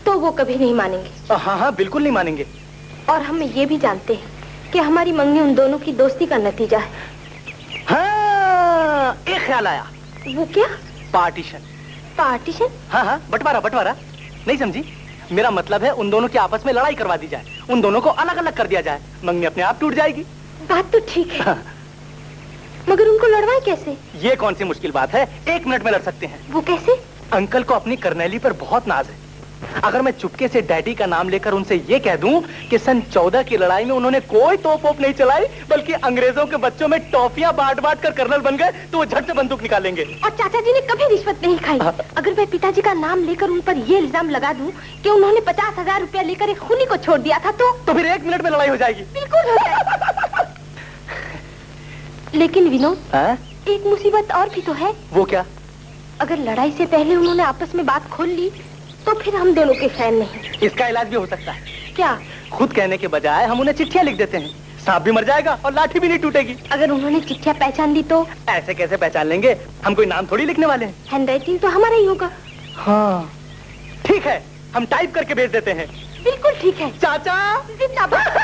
तो वो कभी नहीं मानेंगे। हाँ हाँ, बिल्कुल नहीं मानेंगे। और हम ये भी जानते हैं कि हमारी मंगनी उन दोनों की दोस्ती का नतीजा है। हाँ, एक ख्याल आया। वो क्या? पार्टीशन। पार्टीशन? हाँ हाँ, बंटवारा बंटवारा। नहीं समझी? मेरा मतलब है उन दोनों की आपस में लड़ाई करवा दी जाए, उन दोनों को अलग अलग कर दिया जाए, मंगनी अपने आप टूट जाएगी। बात तो ठीक है। हाँ। मगर उनको लड़वाएं कैसे? ये कौन सी मुश्किल बात है, 1 मिनट में लड़ सकते हैं। वो कैसे? अंकल को अपनी करनैली पर बहुत नाज है। अगर मैं चुपके से डैडी का नाम लेकर उनसे ये कह दूं कि सन 14 की लड़ाई में उन्होंने कोई तोप वोप नहीं चलाई, बल्कि अंग्रेजों के बच्चों में टॉफियां बांट बांट कर कर्नल बन गए, तो वो झट से बंदूक निकालेंगे। और चाचा जी ने कभी रिश्वत नहीं खाई। अगर मैं पिताजी का नाम लेकर उन पर ये इल्जाम लगा दूं कि उन्होंने 50,000 रुपया लेकर एक खूनी को छोड़ दिया था, तो फिर 1 मिनट में लड़ाई हो जाएगी। बिल्कुल हो जाएगी। लेकिन विनोद, एक मुसीबत और भी तो है। वो क्या? अगर लड़ाई से पहले उन्होंने आपस में बात खोल ली तो फिर हम दोनों के फैन नहीं। इसका इलाज भी हो सकता है। क्या? खुद कहने के बजाय हम उन्हें चिट्ठियां लिख देते हैं, सांप भी मर जाएगा और लाठी भी नहीं टूटेगी। अगर उन्होंने चिट्ठियां पहचान ली तो? ऐसे कैसे पहचान लेंगे, हम कोई नाम थोड़ी लिखने वाले हैं। हैंडराइटिंग तो हमारा ही होगा। हाँ ठीक है, हम टाइप करके भेज देते हैं। बिल्कुल ठीक है चाचा। जिंदाबाद।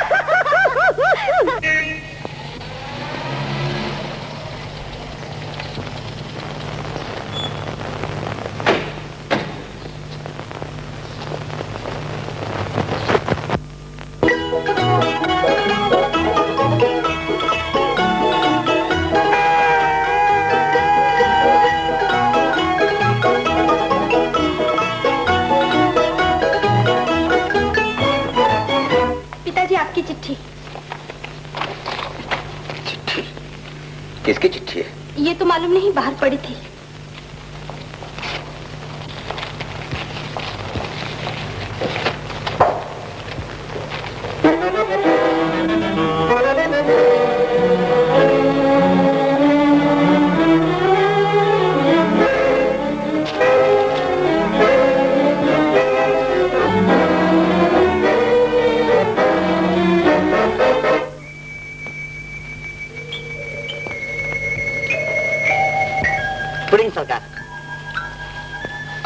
चिट्ठी। चिट्ठी? किसकी चिट्ठी है? ये तो मालूम नहीं, बाहर पड़ी थी।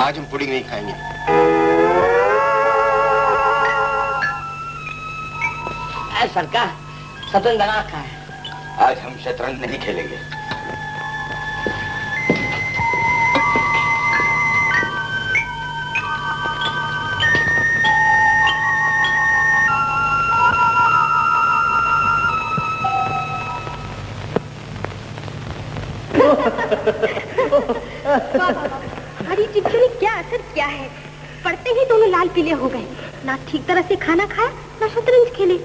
आज हम पुडिंग नहीं खाएंगे। सरकार शतरंज बना रखा है। आज हम शतरंज नहीं खेलेंगे। हरी चिट्ठी ने क्या असर किया है? पढ़ते ही दोनों लाल पीले हो गए। ना ठीक तरह से खाना खाया, ना शतरंज खेले,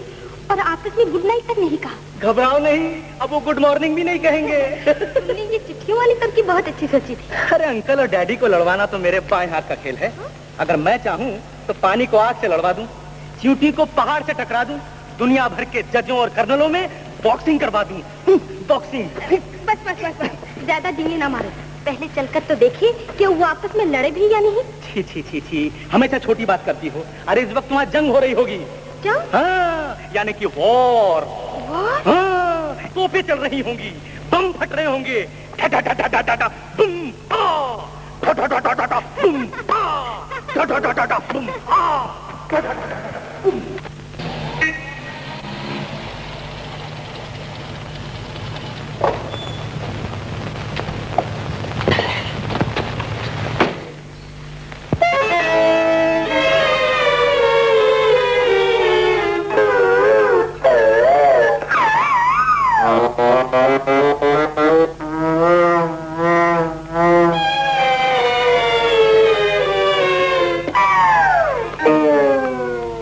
और आपस में गुड नाइट तक नहीं कहा। घबराओ नहीं, अब वो गुड मॉर्निंग भी नहीं कहेंगे। तुमने ये चिट्ठियों वाली तरकीब बहुत अच्छी सोची थी। अरे अंकल और डैडी को लड़वाना तो मेरे बाएं हाथ का खेल है। अगर मैं चाहूँ तो पानी को आग से लड़वा दूं, चींटी को पहाड़ से टकरा दूं, दुनिया भर के जजों और कर्नलों में बॉक्सिंग करवा दूं। बॉक्सिंग। बस बस बस बस, ज्यादा डींगे ना मारो। पहले चलकर तो देखिए कि वो आपस में लड़े भी या नहीं। छी छी छी छी, हमेशा छोटी बात करती हो। अरे इस वक्त वहाँ जंग हो रही होगी। जंग? हाँ, यानी कि वॉर। हाँ, तोपें चल रही होंगी, बम फट रहे होंगे। डा डा डा डा डा डा बुम आ, डा डा डा डा डा बुम आ, डा डा डा डा बुम आ, डा डा डा बुम।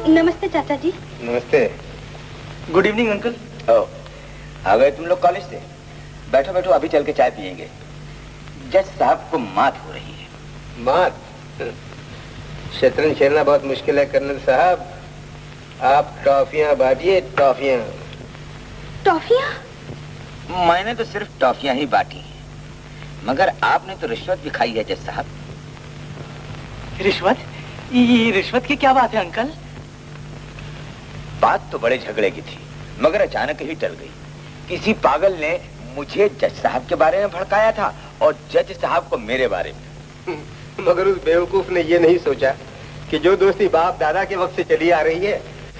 नमस्ते चाचा जी। नमस्ते। Good evening uncle. आ गए तुम लोग कॉलेज से? बैठो बैठो, अभी चल के चाय पियेंगे। जज साहब को मात हो रही है। मात? शतरंज खेलना बहुत मुश्किल है कर्नल साहब। आप टॉफियां बांटिए, टॉफियां। टॉफियां? मैंने तो सिर्फ टॉफियां ही बांटी हैं, मगर आपने तो रिश्वत भी खाई है जज साहब। रिश्वत? ये रिश्वत की क्या बात है अंकल? बात तो बड़े झगड़े की थी, मगर अचानक ही टल गई। किसी पागल ने मुझे जज साहब के बारे में भड़काया था और जज साहब को मेरे बारे में। मगर उस बेवकूफ ने ये नहीं सोचा कि जो दोस्ती बाप दादा के वक्त से चली आ रही है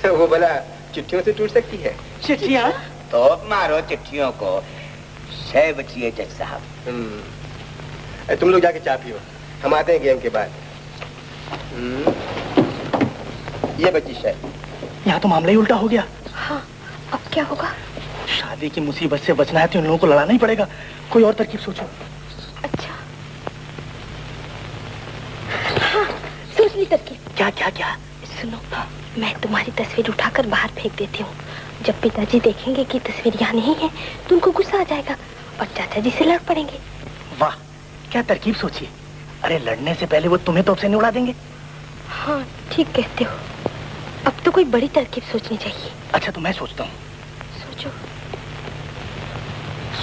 वो भला चिट्ठियों से टूट सकती है। चिट्ठियां? तो मारो चिट्ठियों को। 6 बचिए जज साहब। तुम लोग जाके चाय पियो, हम आते हैं गेम के बाद। ये बची शायद। यहाँ तो मामला ही उल्टा हो गया। हाँ, अब क्या होगा? शादी की मुसीबत से बचना है तो इन लोगों को लड़ाना ही पड़ेगा। कोई और तरकीब सोचो। अच्छा, हाँ, सोच ली तरकीब। क्या क्या क्या? सुनो, मैं तुम्हारी तस्वीर उठाकर बाहर फेंक देती हूँ। जब पिताजी देखेंगे कि तस्वीर यहाँ नहीं है तो उनको गुस्सा आ जाएगा और चाचा जी से लड़ पड़ेंगे। वाह, क्या तरकीब सोची। अरे लड़ने से पहले वो तुम्हें तोप से नहीं उड़ा देंगे। हाँ, ठीक कहते हो। अब तो कोई बड़ी तरकीब सोचनी चाहिए। अच्छा, तो मैं सोचता हूँ। सोचो।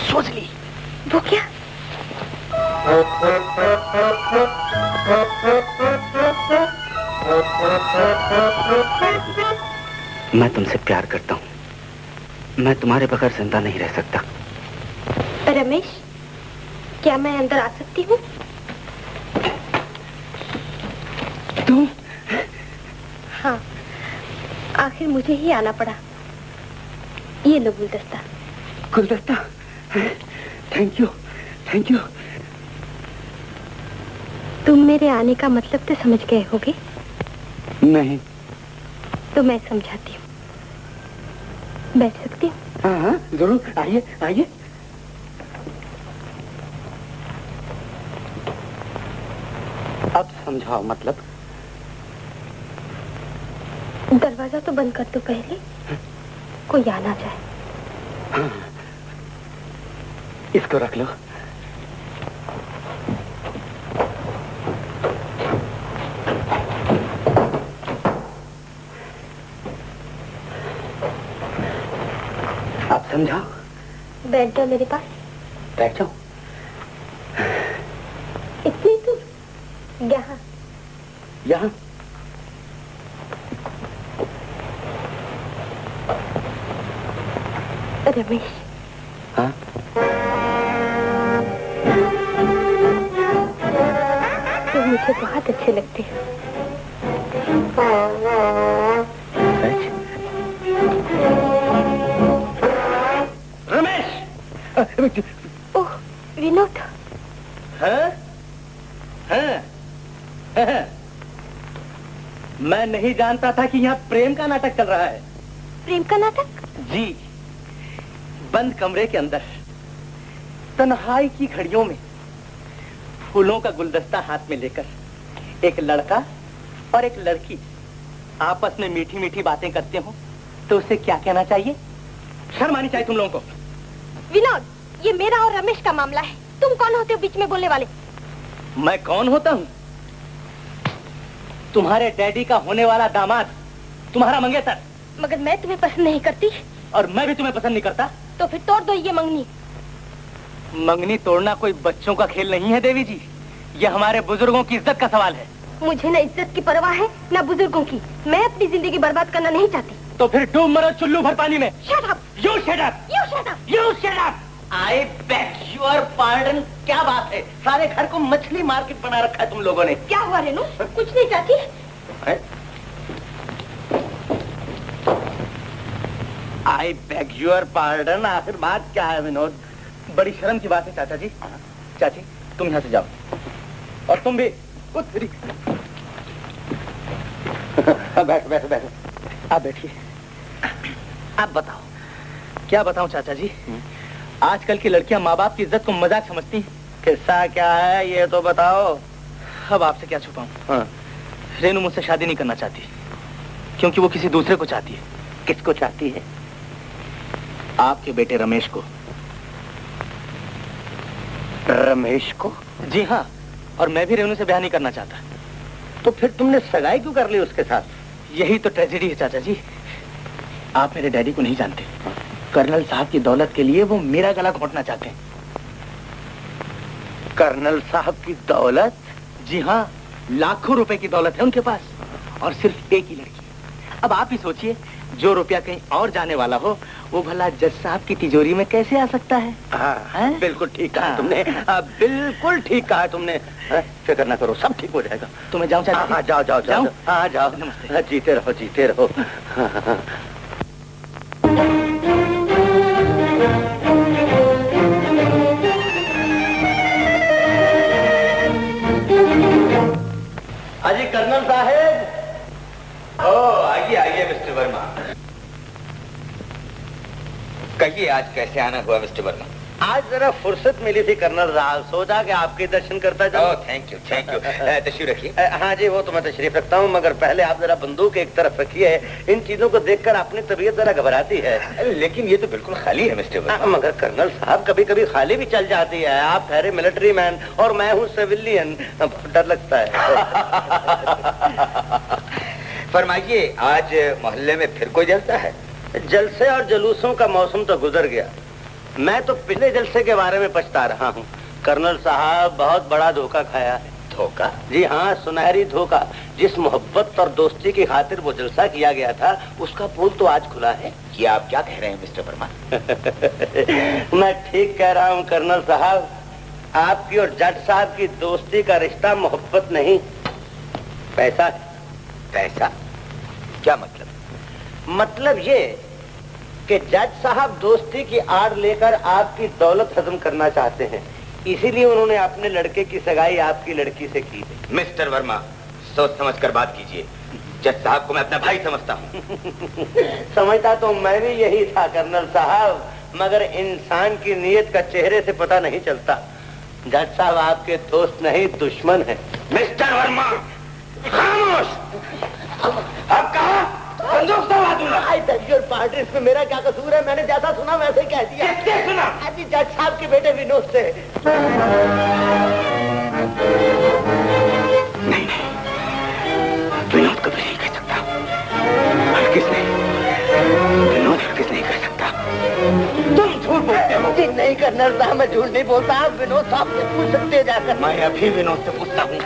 सोच ली। वो क्या? मैं तुमसे प्यार करता हूँ। मैं तुम्हारे बगैर जिंदा नहीं रह सकता। रमेश, क्या मैं अंदर आ सकती हूँ? तुम? हाँ, आखिर मुझे ही आना पड़ा। ये लो गुलदस्ता। गुलदस्ता? Thank you, thank you. तुम मेरे आने का मतलब तो समझ गए होगे? नहीं। तो मैं समझाती हूँ। बैठ सकती हूँ? हाँ हाँ, जरूर, आइए आइए। अब समझाओ मतलब। दरवाजा तो बंद कर दो पहले, कोई आ ना जाए। हाँ, इसको रख लो। अब समझाओ। बैठ जाओ मेरे पास। बैठ जाओ। इतनी दूर? यहाँ? यहाँ? रमेश। हाँ? तुम मुझे बहुत ओह विनोद। हाँ? मैं नहीं जानता था कि यहाँ प्रेम का नाटक चल रहा है। प्रेम का नाटक? जी, बंद कमरे के अंदर तन्हाई की घड़ियों में फूलों का गुलदस्ता हाथ में लेकर एक लड़का और एक लड़की आपस में मीठी मीठी बातें करते हो तो उसे क्या कहना चाहिए? शर्म आनी चाहिए तुम लोगों को। विनोद, ये मेरा और रमेश का मामला है। तुम कौन होते हो बीच में बोलने वाले? मैं कौन होता हूँ? तुम्हारे डैडी का होने वाला दामाद, तुम्हारा मंगेतर। मगर मैं तुम्हें पसंद नहीं करती। और मैं भी तुम्हें पसंद नहीं करता। तो फिर तोड़ दो ये मंगनी। मंगनी तोड़ना कोई बच्चों का खेल नहीं है देवी जी, ये हमारे बुजुर्गों की इज्जत का सवाल है। मुझे न इज्जत की परवाह है न बुजुर्गों की। मैं अपनी जिंदगी बर्बाद करना नहीं चाहती। तो फिर डूब मरो चुल्लू भर पानी में। Shut up! You shut up! You shut up! You shut up! I beg your pardon। क्या बात है, सारे घर को मछली मार्केट बना रखा है तुम लोगों ने। क्या हुआ रेनू? कुछ नहीं चाहती। I beg your pardon। आखिर बात क्या है विनोद? बड़ी शर्म की बात है चाचा जी। चाची तुम यहाँ से जाओ और तुम भी। बैठो बैठो बैठो, आप बैठिए। आप बताओ। क्या बताऊं चाचा जी? आजकल की लड़कियां माँ बाप की इज्जत को मजाक समझती हैं। किस्सा क्या है ये तो बताओ। अब आपसे क्या छुपाऊं? हाँ। रेनू मुझसे शादी नहीं करना चाहती क्योंकि वो किसी दूसरे को चाहती है। किसको चाहती है? आपके बेटे रमेश को। रमेश को? जी हाँ, और मैं भी रेनू से ब्याह नहीं करना चाहता। तो फिर तुमने सगाई क्यों कर ली उसके साथ? यही तो ट्रेजेडी है चाचा जी। आप मेरे डैडी को नहीं जानते। कर्नल साहब की दौलत के लिए वो मेरा गला घोंटना चाहते हैं। कर्नल साहब की दौलत? जी हाँ, लाखों रुपए की दौलत है उनके पास और सिर्फ एक ही लड़की। अब आप ही सोचिए, जो रुपया कहीं और जाने वाला हो वो भला जज साहब की तिजोरी में कैसे आ सकता है? हाँ, बिल्कुल ठीक कहा तुमने। बिल्कुल ठीक कहा तुमने। फिक्र ना करो, सब ठीक हो जाएगा। तो मैं जाऊँ चाचा? हाँ जाओ जाओ जाओ। हाँ जाओ। नमस्ते। जीते रहो जीते रहो। अजी कर्नल साहब। आइए आइए मिस्टर वर्मा। कहिए आज कैसे आना हुआ मिस्टर वर्मा? आज जरा फुर्सत मिली थी कर्नल साहब, सोचा कि आपके दर्शन करता जाऊं। Thank you thank you. तशरीफ रखिए। हाँ जी, वो तो मैं तशरीफ रखता हूँ, मगर पहले आप जरा बंदूक एक तरफ रखिए। इन चीजों को देखकर अपनी तबीयत जरा घबराती है। लेकिन ये तो बिल्कुल खाली है मिस्टर वर्मा। मगर कर्नल साहब कभी कभी खाली भी चल जाती है। आप ठहरे मिलिट्री मैन और मैं हूँ सिविलियन, डर लगता है। फरमाइए, आज मोहल्ले में फिर कोई जलसा है? जलसे और जलूसों का मौसम तो गुजर गया। मैं तो पिछले जलसे के बारे में पछता रहा हूँ। कर्नल साहब बहुत बड़ा धोखा खाया है। धोखा? जी हाँ, सुनहरी धोखा। जिस मोहब्बत और दोस्ती की खातिर वो जलसा किया गया था, उसका पोल तो आज खुला है। ये आप क्या कह रहे हैं मिस्टर वर्मा? मैं ठीक कह रहा हूँ कर्नल साहब। आपकी और जज साहब की दोस्ती का रिश्ता मोहब्बत नहीं, पैसा है। पैसा? क्या मतलब? मतलब ये कि जज साहब दोस्ती की आड़ लेकर आपकी दौलत हजम करना चाहते हैं, इसीलिए उन्होंने अपने लड़के की सगाई आपकी लड़की से की है। मिस्टर वर्मा, सोच समझ कर बात कीजिए। जज साहब को मैं अपना भाई समझता हूँ। समझता तो मैं भी यही था कर्नल साहब, मगर इंसान की नीयत का चेहरे से पता नहीं चलता। जज साहब आपके दोस्त नहीं, दुश्मन है। मिस्टर वर्मा खामोश। अब कहा बंदूक दबा दूंगा। आई बेग योर पार्डन, इसमें मेरा क्या कसूर है? मैंने जैसा सुना वैसे ही कह दिया। किसने सुना? अजी जज साहब के बेटे विनोद से। नहीं नहीं, विनोद कभी नहीं कर सकता। हरगिज़ नहीं, विनोद हरगिज़ नहीं कर सकता। तुम झूठ बोलते हो। जी नहीं कर्नल साहब, मैं झूठ नहीं बोलता। आप विनोद साहब से पूछ सकते हैं जाकर। मैं अभी विनोद से पूछता हूँ।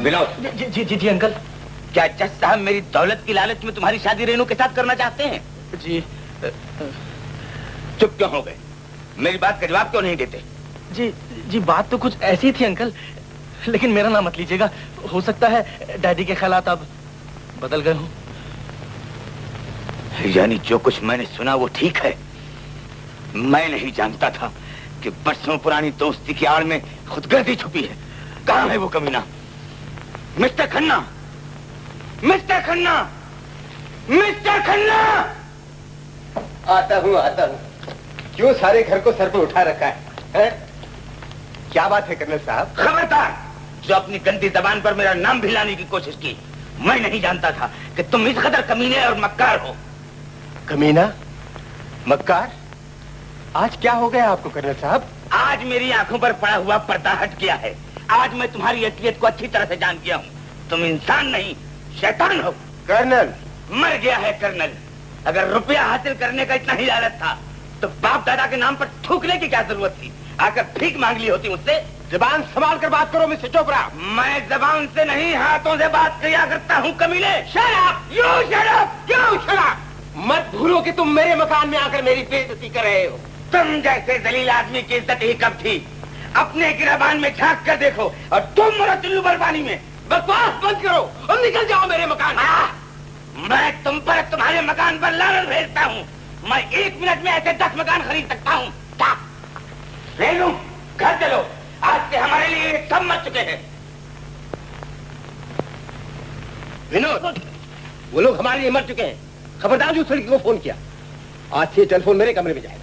विनोद। जी जी जी अंकल। क्या जज साहब मेरी दौलत की लालच में तुम्हारी शादी रेनू के साथ करना चाहते हैं? जी। चुप क्यों हो गए? मेरी बात का जवाब क्यों नहीं देते? जी बात तो कुछ ऐसी थी अंकल, लेकिन मेरा नाम मत लीजिएगा। हो सकता है डैडी के ख्यालात अब बदल गए हों। यानी जो कुछ मैंने सुना वो ठीक है? मैं नहीं जानता था कि बरसों पुरानी दोस्ती की आड़ में खुदगर्दी छुपी है। कहाँ है वो कमीना? Mister Khanna, mister Khanna, mister Khanna! आता हूँ। क्यों सारे घर को सर पे उठा रखा है? क्या बात है कर्नल साहब? खबरदार! जो अपनी गंदी जबान पर मेरा नाम भी लाने की कोशिश की। मैं नहीं जानता था कि तुम इस कदर कमीने और मक्कार हो। कमीना? मक्कार? आज क्या हो गया आपको कर्नल साहब? आज मेरी आंखों पर पड़ा हुआ पर्दा हट गया है। आज मैं तुम्हारी असलियत को अच्छी तरह से जान गया हूँ। तुम इंसान नहीं, शैतान हो। कर्नल? मर गया है कर्नल। अगर रुपया हासिल करने का इतना ही लालच था तो बाप दादा के नाम पर थूकने की क्या जरूरत थी? आकर भीख मांग ली होती मुझसे। जबान संभाल कर बात करो मिस्टर चोपड़ा। मैं जबान से नहीं हाथों से बात किया करता हूँ कमीने। Shut up! You shut up! क्यों शट अप? मत भूलो कि तुम मेरे मकान में आकर मेरी बेइज्जती कर रहे हो। तुम जैसे जलील आदमी की इज्जत ही कब थी? अपने गिरबान में झांक कर देखो और तुम मरो चुल्लू पर पानी में। बकवास बंद करो और निकल जाओ मेरे मकान से। मैं तुम पर तुम्हारे मकान पर लानत भेजता हूँ। मैं 1 मिनट में ऐसे 10 मकान खरीद सकता हूँ। रेनू, घर चलो। आज से हमारे लिए सब मर चुके हैं। विनोद, वो लोग हमारे लिए मर चुके हैं। खबरदार जो उस लड़की को फोन किया। आज से टेलीफोन मेरे कमरे में जाएगा।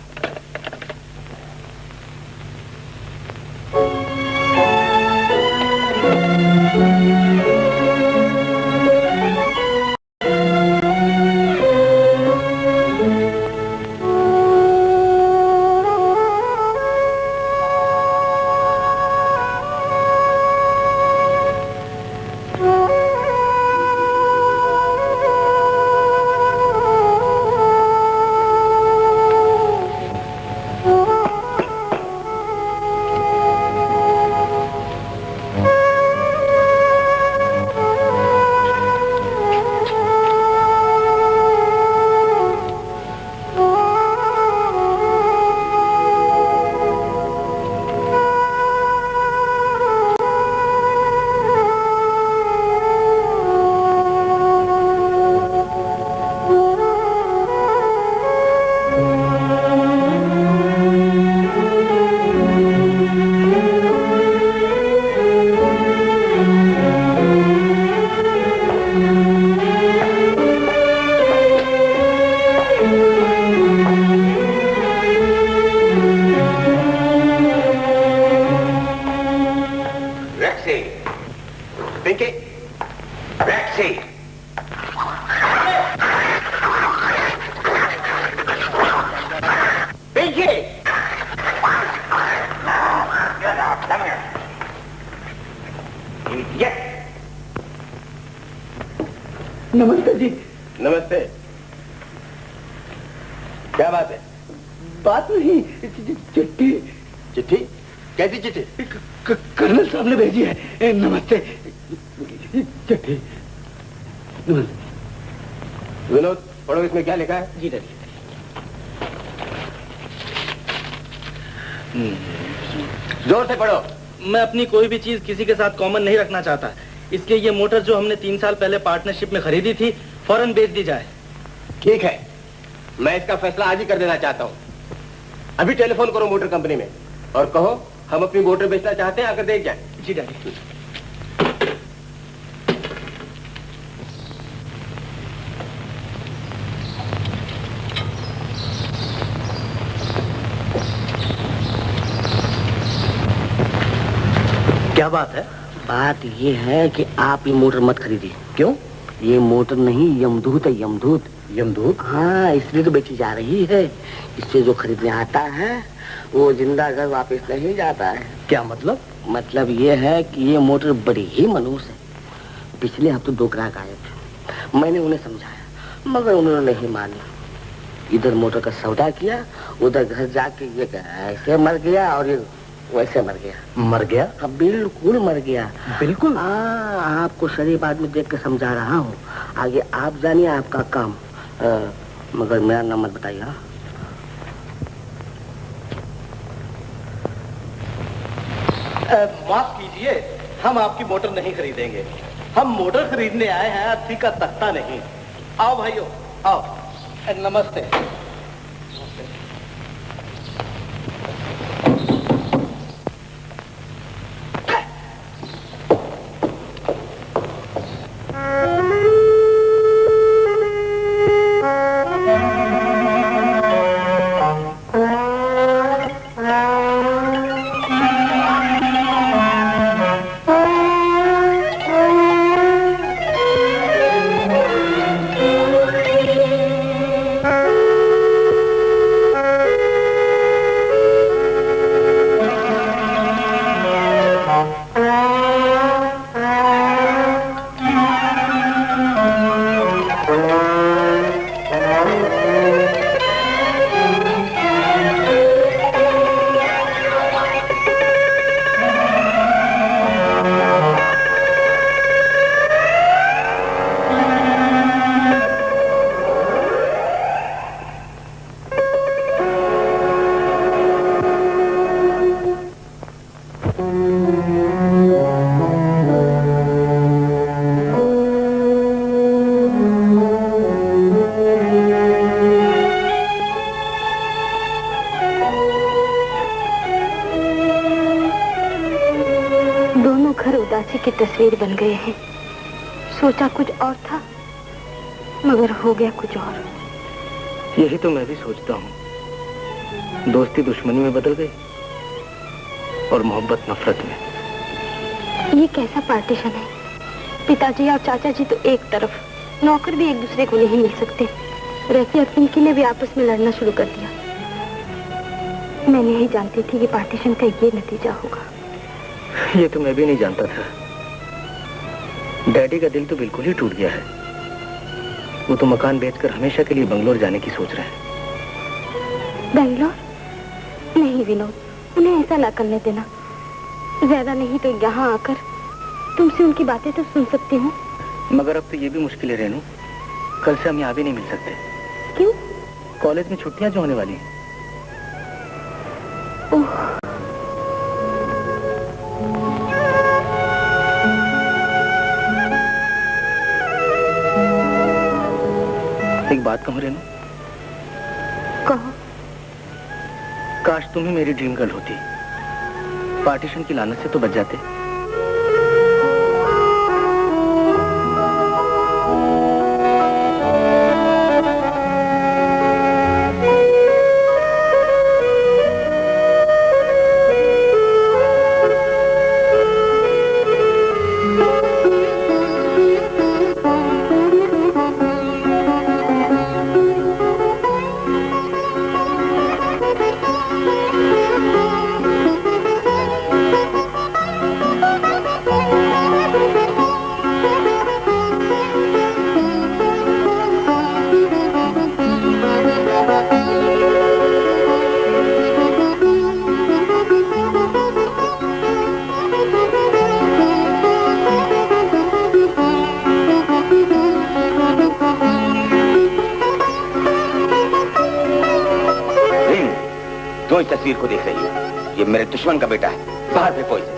नमस्ते जी। नमस्ते। क्या बात है? बात नहीं, चिट्ठी। चिट्ठी? कैसी चिट्ठी? कर्नल साहब ने भेजी है। नमस्ते। चिट्ठी। विनोद, पढ़ो इसमें क्या लिखा है। जी डैडी। जोर से पढ़ो। मैं अपनी कोई भी चीज किसी के साथ कॉमन नहीं रखना चाहता, इसलिए ये मोटर जो हमने 3 साल पहले पार्टनरशिप में खरीदी थी फौरन बेच दी जाए। ठीक है, मैं इसका फैसला आज ही कर देना चाहता हूँ। अभी टेलीफोन करो मोटर कंपनी में और कहो हम अपनी मोटर बेचना चाहते हैं, आकर देख जाएं। जी डैडी। क्या बात है? बात ये है कि आप ये मोटर मत खरीदिए। क्यों? ये मोटर नहीं, यमदूत है। यमदूत। यमदूत? हाँ, इसलिए तो बेची जा रही है। इससे जो खरीदने आता है वो जिंदा घर वापस नहीं जाता है। क्या मतलब? मतलब ये है कि ये मोटर बड़ी ही मनहूस है। पिछले हफ्ते 2 ग्राहक आए थे, मैंने उन्हें समझाया मगर उन्होंने नहीं मानी। इधर मोटर का सौदा किया, उधर घर जाके ये ऐसे मर गया और ये वैसे मर गया। मर गया? हाँ, बिल्कुल मर गया। बिल्कुल? हाँ, आपको शरीफ आदमी देख के समझा रहा हूँ। आगे आप जानिए आपका काम। मगर मेरा नाम मत बताइए। माफ कीजिए, हम आपकी मोटर नहीं खरीदेंगे। हम मोटर खरीदने आए हैं, अर्थी का तख्ता नहीं। आओ भाइयों, आओ। नमस्ते। की तस्वीर बन गए हैं। सोचा कुछ और था, मगर हो गया कुछ और। यही तो मैं भी सोचता हूँ। दोस्ती दुश्मनी में बदल गई और मोहब्बत नफरत में। ये कैसा पार्टीशन है? पिताजी और चाचा जी तो एक तरफ, नौकर भी एक दूसरे को नहीं मिल सकते। रफी और पिंकी ने भी आपस में लड़ना शुरू कर दिया। मैं नहीं जानती थी कि पार्टीशन का ये नतीजा होगा। ये तो मैं भी नहीं जानता था। डैडी का दिल तो बिल्कुल ही टूट गया है। वो तो मकान बेचकर हमेशा के लिए बंगलोर जाने की सोच रहे हैं। बंगलोर? नहीं विनोद, उन्हें ऐसा ना करने देना। ज्यादा नहीं तो यहाँ आकर तुमसे उनकी बातें तो सुन सकती हूँ। मगर अब तो ये भी मुश्किल है रेनू, कल से हम यहाँ भी नहीं मिल सकते। क्यों? कॉलेज में छुट्टियां जो होने वाली हैं। एक बात कहूँ रेनू? कहो। काश तुम ही मेरी ड्रीम गर्ल होती। पार्टीशन की लानत से तो बच जाते। इस तस्वीर को देख रही हो? ये मेरे दुश्मन का बेटा है। बाहर फेंको इसे।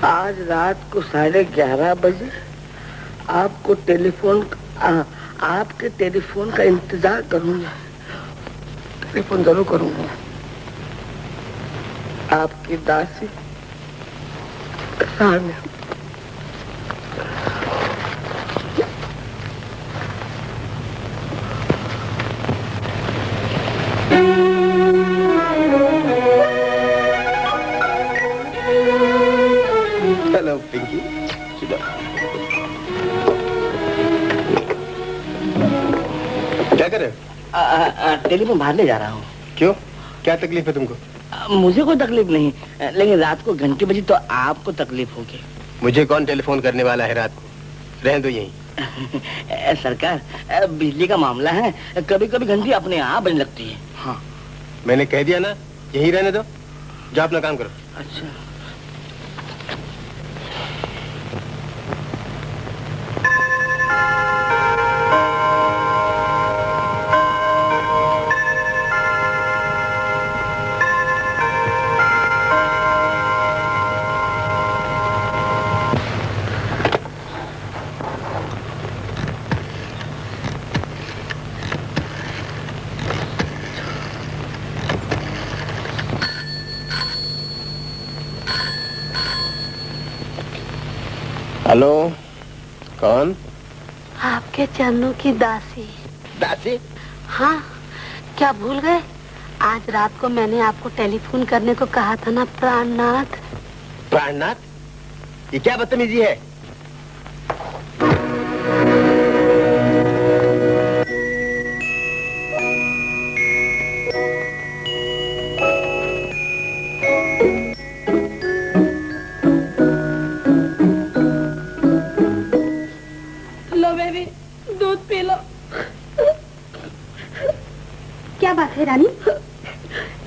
आज रात को 11:30 बजे आपको आपके टेलीफोन का इंतजार करूंगा। टेलीफोन जरूर करूंगा। आपकी दासी सानिया। कर रहे हो? टेलीफोन बाहर ले जा रहा हूँ। क्यों, क्या तकलीफ है तुमको? मुझे कोई तकलीफ नहीं, लेकिन रात को घंटे बजी तो आपको तकलीफ होगी। मुझे कौन टेलीफोन करने वाला है रात को? रहने दो यहीं। सरकार, बिजली का मामला है, कभी कभी घंटी अपने आप बजने लगती है। हाँ, मैंने कह दिया ना, यहीं रहने दो, जाओ अपना काम करो। अच्छा। हेलो, कौन? आपके चरणों की दासी। दासी? हाँ, क्या भूल गए? आज रात को मैंने आपको टेलीफोन करने को कहा था ना प्राणनाथ। प्राणनाथ? ये क्या बदतमीजी है? क्या बात है रानी,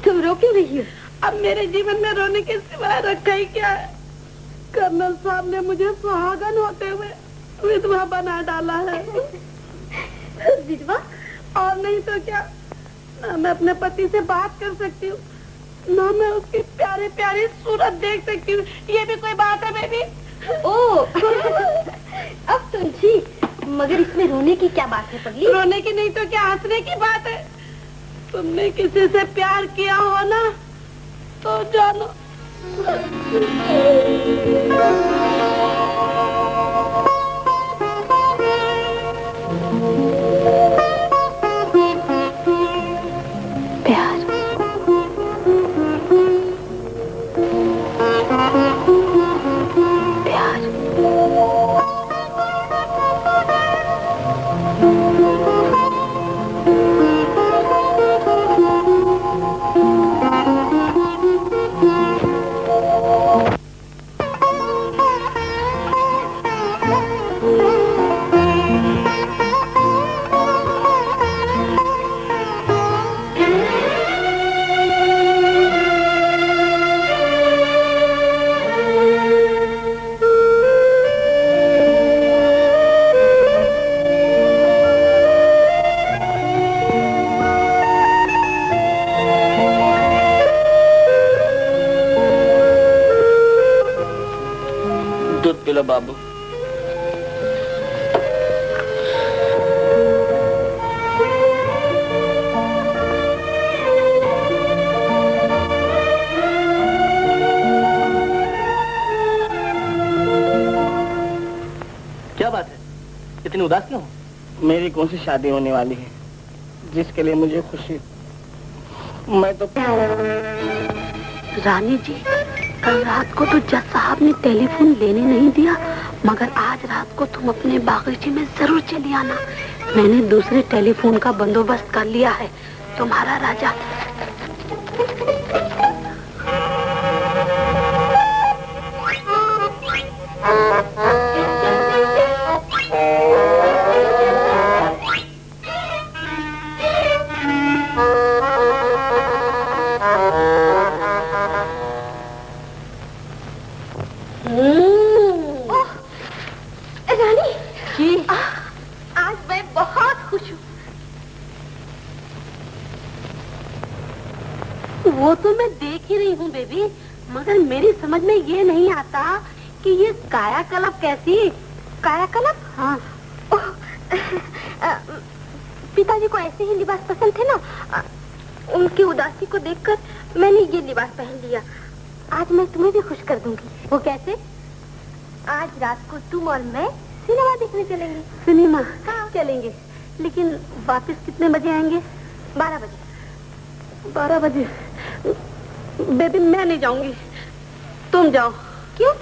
तुम रो क्यों रही हो? अब मेरे जीवन में रोने के सिवाय रखा ही क्या है? कर्नल साहब ने मुझे सुहागन होते हुए विधवा बना डाला है। विधवा? और नहीं तो क्या, ना मैं अपने पति से बात कर सकती हूँ, ना मैं उसकी प्यारी प्यारी सूरत देख सकती हूँ। ये भी कोई बात है बेबी? ओह, अब समझी। मगर इसमें रोने की क्या बात है पगली? रोने की नहीं तो क्या, हंसने की बात है। तुमने किसी से प्यार किया हो ना, तो जानो। प्यार, प्यार। पिलो बाबू। क्या बात है, इतनी उदास क्यों? मेरी कौन सी शादी होने वाली है जिसके लिए मुझे खुशी? मैं तो रानी जी, कल रात को तो जज साहब ने टेलीफोन लेने नहीं दिया, मगर आज रात को तुम अपने बागीचे में जरूर चली आना। मैंने दूसरे टेलीफोन का बंदोबस्त कर लिया है। तुम्हारा राजा। वो तो मैं देख ही रही हूँ बेबी, मगर मेरी समझ में ये नहीं आता कि ये कायाकल्प कैसी? कायाकल्प? हाँ। पिताजी को ऐसे ही लिबास पसंद थे ना, उनकी उदासी को देखकर मैंने ये लिबास पहन लिया। आज मैं तुम्हें भी खुश कर दूंगी। वो कैसे? आज रात को तुम और मैं सिनेमा देखने चलेंगे। सिनेमा? हाँ चलेंगे, लेकिन वापस कितने बजे आएंगे? 12 बजे। 12 बजे? बेबी मैं नहीं जाऊंगी, तुम जाओ। क्यों?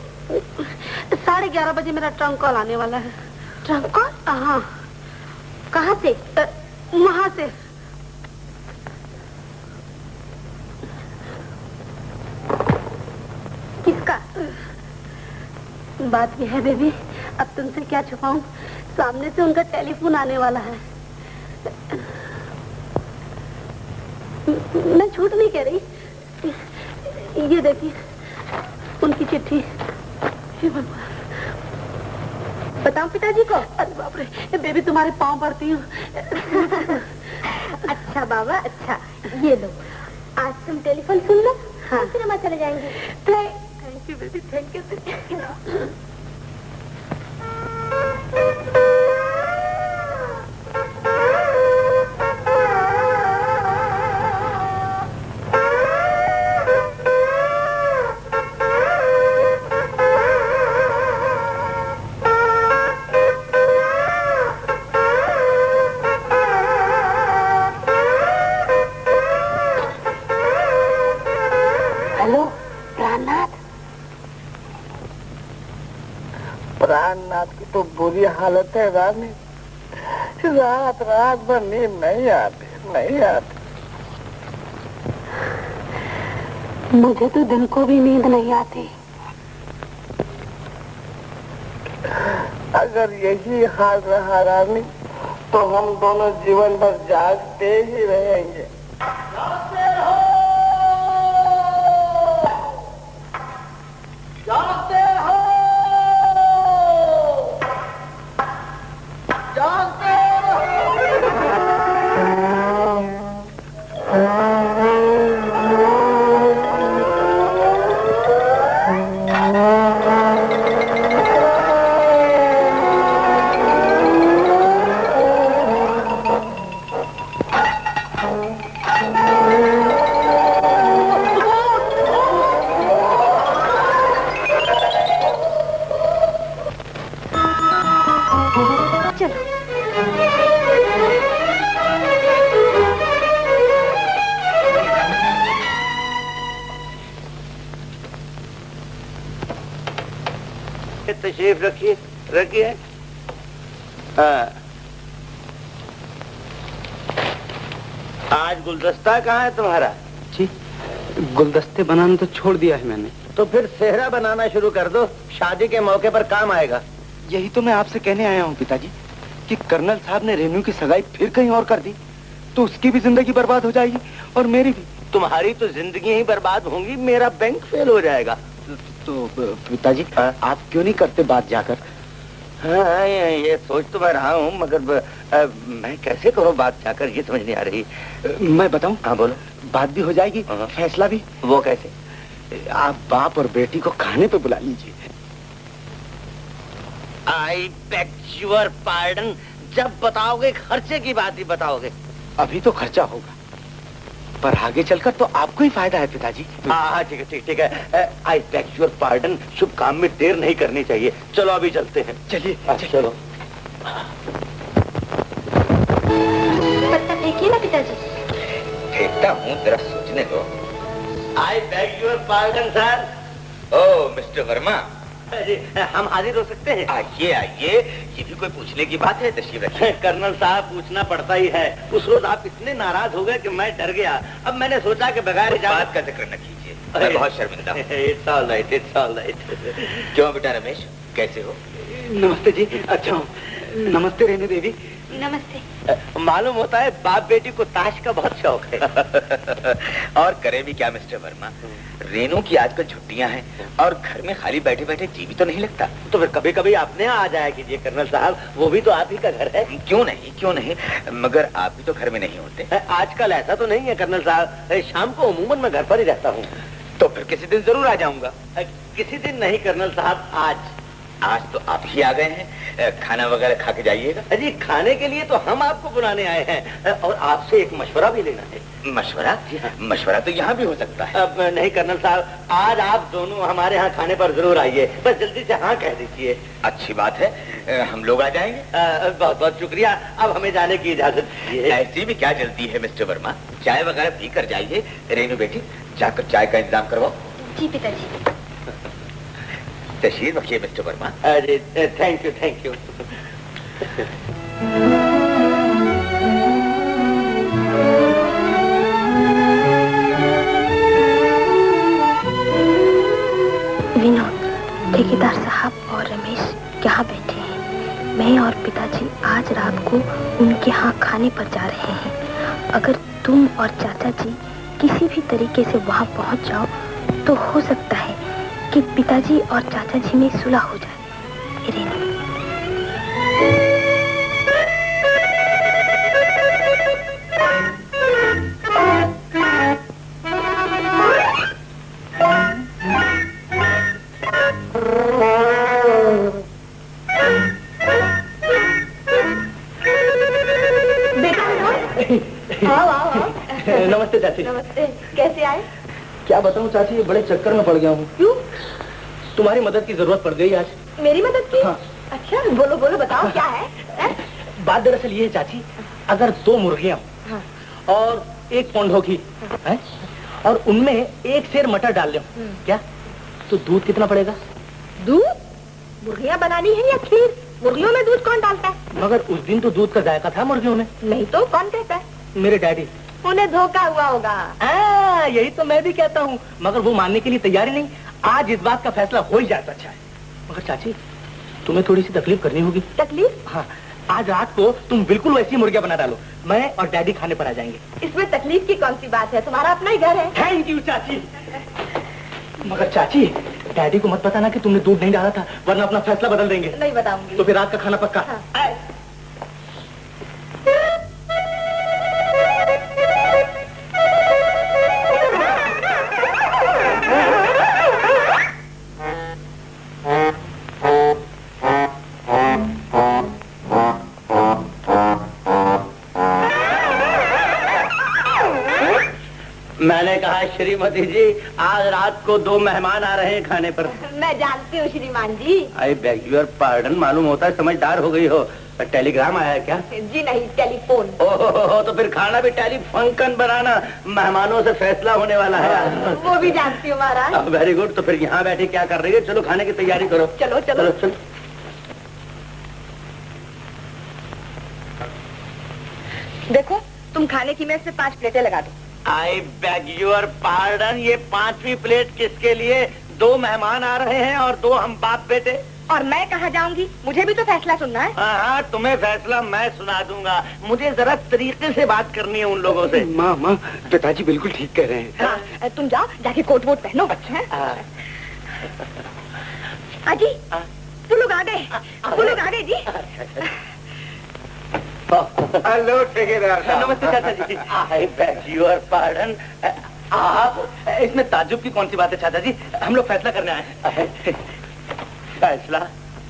11:30 बजे मेरा ट्रंक कॉल आने वाला है। Trunk call? हाँ। कहाँ से? वहां से। किसका? बात यह है बेबी, अब तुमसे क्या छुपाऊं, सामने से उनका टेलीफोन आने वाला है। मैं झूठ नहीं कह रही, ये देखिए उनकी चिट्ठी। हे भगवान, बताऊं पिताजी को? अरे बाप रे बेबी, तुम्हारे पाँव पड़ती हूँ। अच्छा बाबा, अच्छा ये लो, आज तुम टेलीफोन सुन लो। हाँ, फिर हम चले जाएंगे। Thank you baby, thank you. प्राणनाथ की तो बुरी हालत है रानी, रात रात भर नींद नहीं आती। मुझे तो दिन को भी नींद नहीं आती। अगर यही हाल रहा रानी तो हम दोनों जीवन भर जागते ही रहेंगे। तशरीफ रखिए। आज गुलदस्ता कहाँ है तुम्हारा? जी, गुलदस्ते बनाना तो छोड़ दिया है मैंने। तो फिर सेहरा बनाना शुरू कर दो, शादी के मौके पर काम आएगा। यही तो मैं आपसे कहने आया हूँ पिताजी कि कर्नल साहब ने रेनू की सगाई फिर कहीं और कर दी तो उसकी भी जिंदगी बर्बाद हो जाएगी और मेरी भी। तुम्हारी तो जिंदगी ही बर्बाद होंगी, मेरा बैंक फेल हो जाएगा। तो पिताजी आप क्यों नहीं करते बात जाकर? हाँ, ये सोच तो मैं रहा हूँ, मगर मैं कैसे करूँ बात जाकर, ये समझ नहीं आ रही। मैं बताऊँ? हाँ बोलो। बात भी हो जाएगी, फैसला भी। वो कैसे? आप बाप और बेटी को खाने पे बुला लीजिए। आई बेग योर पार्डन, जब बताओगे खर्चे की बात ही बताओगे। अभी तो खर्चा होगा पर आगे चलकर तो आपको ही फायदा है पिताजी। हाँ ठीक है। आई बेग योर पार्डन, शुभ काम में देर नहीं करनी चाहिए। चलो अभी चलते हैं। चलिए चलो। पत्ता फेंकिए ना पिताजी। फेंकता हूँ, जरा सोचने दो। I beg your pardon sir. ओ मिस्टर वर्मा, हम हाजिर हो सकते हैं? आइए आइए, ये भी कोई पूछने की बात है? तशरीफ रखिए। कर्नल साहब, पूछना पड़ता ही है। उस रोज आप इतने नाराज हो गए कि मैं डर गया। अब मैंने सोचा कि बगैर बात का जिक्र न कीजिए, मैं बहुत शर्मिंदा हूँ। It's all right. क्यों बेटा रमेश, कैसे हो? नमस्ते जी। अच्छा हूँ। नमस्ते रेणु देवी। नमस्ते। मालूम होता है बाप बेटी को ताश का बहुत शौक है। और करें भी क्या मिस्टर वर्मा, रेनू की आजकल छुट्टियां हैं और घर में खाली बैठे बैठे जी भी तो नहीं लगता। तो फिर कभी कभी आपने आ जाया कीजिए कर्नल साहब, वो भी तो आप ही का घर है। क्यों नहीं, मगर आप भी तो घर में नहीं होते। आजकल ऐसा तो नहीं है कर्नल साहब, शाम को अमूमन मैं घर पर ही रहता हूँ। तो फिर किसी दिन जरूर आ जाऊंगा। किसी दिन नहीं कर्नल साहब, आज तो आप ही आ गए हैं, खाना वगैरह खा के जाइएगा। अजी खाने के लिए तो हम आपको बुलाने आए हैं और आपसे एक मशवरा भी लेना है। मशवरा तो यहाँ भी हो सकता है। अब नहीं कर्नल साहब, आज आप दोनों हमारे यहाँ खाने पर जरूर आइए, बस जल्दी से हाँ कह दीजिए। अच्छी बात है, हम लोग आ जाएंगे। बहुत बहुत शुक्रिया, अब हमें जाने की इजाजत दीजिए। ऐसी भी क्या जल्दी है मिस्टर वर्मा, चाय वगैरह पी कर जाइए। रेनू बेटी, जाकर चाय का इंतजाम करवाओ। जी पिताजी। तशरीफ रखिए मिस्टर वर्मा। अरे थैंक यू। ठेकेदार साहब और रमेश यहाँ बैठे हैं। मैं और पिताजी आज रात को उनके यहाँ खाने पर जा रहे हैं। अगर तुम और चाचा जी किसी भी तरीके से वहाँ पहुँच जाओ तो हो सकता है कि पिताजी और चाचा जी में सुलह हो जाए। रेनू। नमस्ते चाची। नमस्ते। कैसे आए? क्या बताऊं चाची, बड़े चक्कर में पड़ गया हूँ। क्यों? तुम्हारी मदद की जरूरत पड़ गई आज। मेरी मदद की? हाँ। अच्छा बोलो बोलो, बताओ क्या है? बात दरअसल ये है चाची, अगर 2 मुर्गियां हाँ। और 1 पौंड होगी है? और उनमें 1 सेर मटर डाल लो क्या, तो दूध कितना पड़ेगा? दूध? मुर्गियां बनानी है या खीर? मुर्गियों में दूध कौन डालता है? मगर उस दिन तो दूध का जायका था मुर्गियों में। नहीं तो कौन कहता है? मेरे डैडी। उन्हें धोखा हुआ होगा। यही तो मैं भी कहता हूँ, मगर वो मानने के लिए तैयार ही नहीं। आज इस बात का फैसला हो ही जाए तो अच्छा है। मगर चाची, तुम्हें थोड़ी सी तकलीफ करनी होगी। तकलीफ? हाँ, आज रात को तुम बिल्कुल वैसी मुर्गियां बना डालो, मैं और डैडी खाने पर आ जाएंगे। इसमें तकलीफ की कौन सी बात है, तुम्हारा अपना ही घर है। थैंक यू चाची। मगर चाची, डैडी को मत बताना कि तुमने दूध नहीं डाला था, वरना अपना फैसला बदल देंगे। नहीं बताऊंगी। तो फिर रात का खाना पक्का। हाँ। मैंने कहा श्रीमती जी, आज रात को 2 मेहमान आ रहे हैं खाने पर। मैं जानती हूँ श्रीमान जी। आई बेग योर पार्डन, मालूम होता है समझदार हो गई हो। टेलीग्राम आया है क्या? जी नहीं, टेलीफोन। ओहो, तो फिर खाना भी टेलीफंक्शन बनाना, मेहमानों से फैसला होने वाला है। वो भी जानती हूँ महाराज। Very good. तो फिर यहाँ बैठे क्या कर रही है? चलो खाने की तैयारी करो। चलो चलो, चलो। देखो तुम खाने की मेज से 5 प्लेटें लगा दो। आई बेग योर पार्डन, ये 5वीं प्लेट किसके लिए? 2 मेहमान आ रहे हैं और 2 हम बाप बेटे। और मैं कहाँ जाऊंगी? मुझे भी तो फैसला सुनना है। हाँ, तुम्हें फैसला मैं सुना दूंगा। मुझे जरा तरीके से बात करनी है उन लोगों से। माँ, पिताजी बिल्कुल ठीक कह रहे हैं। हाँ, तुम जाओ, जाके कोट वोट पहनो। अच्छा। अजी, वो लोग आ गए, वो लोग आ गए जी। हेलो ठेकेदार साहब। नमस्ते चाचा जी। I beg your pardon. आप इसमें ताज्जुब की कौन सी बात है चाचा जी? हम लोग फैसला करने आए हैं। फैसला?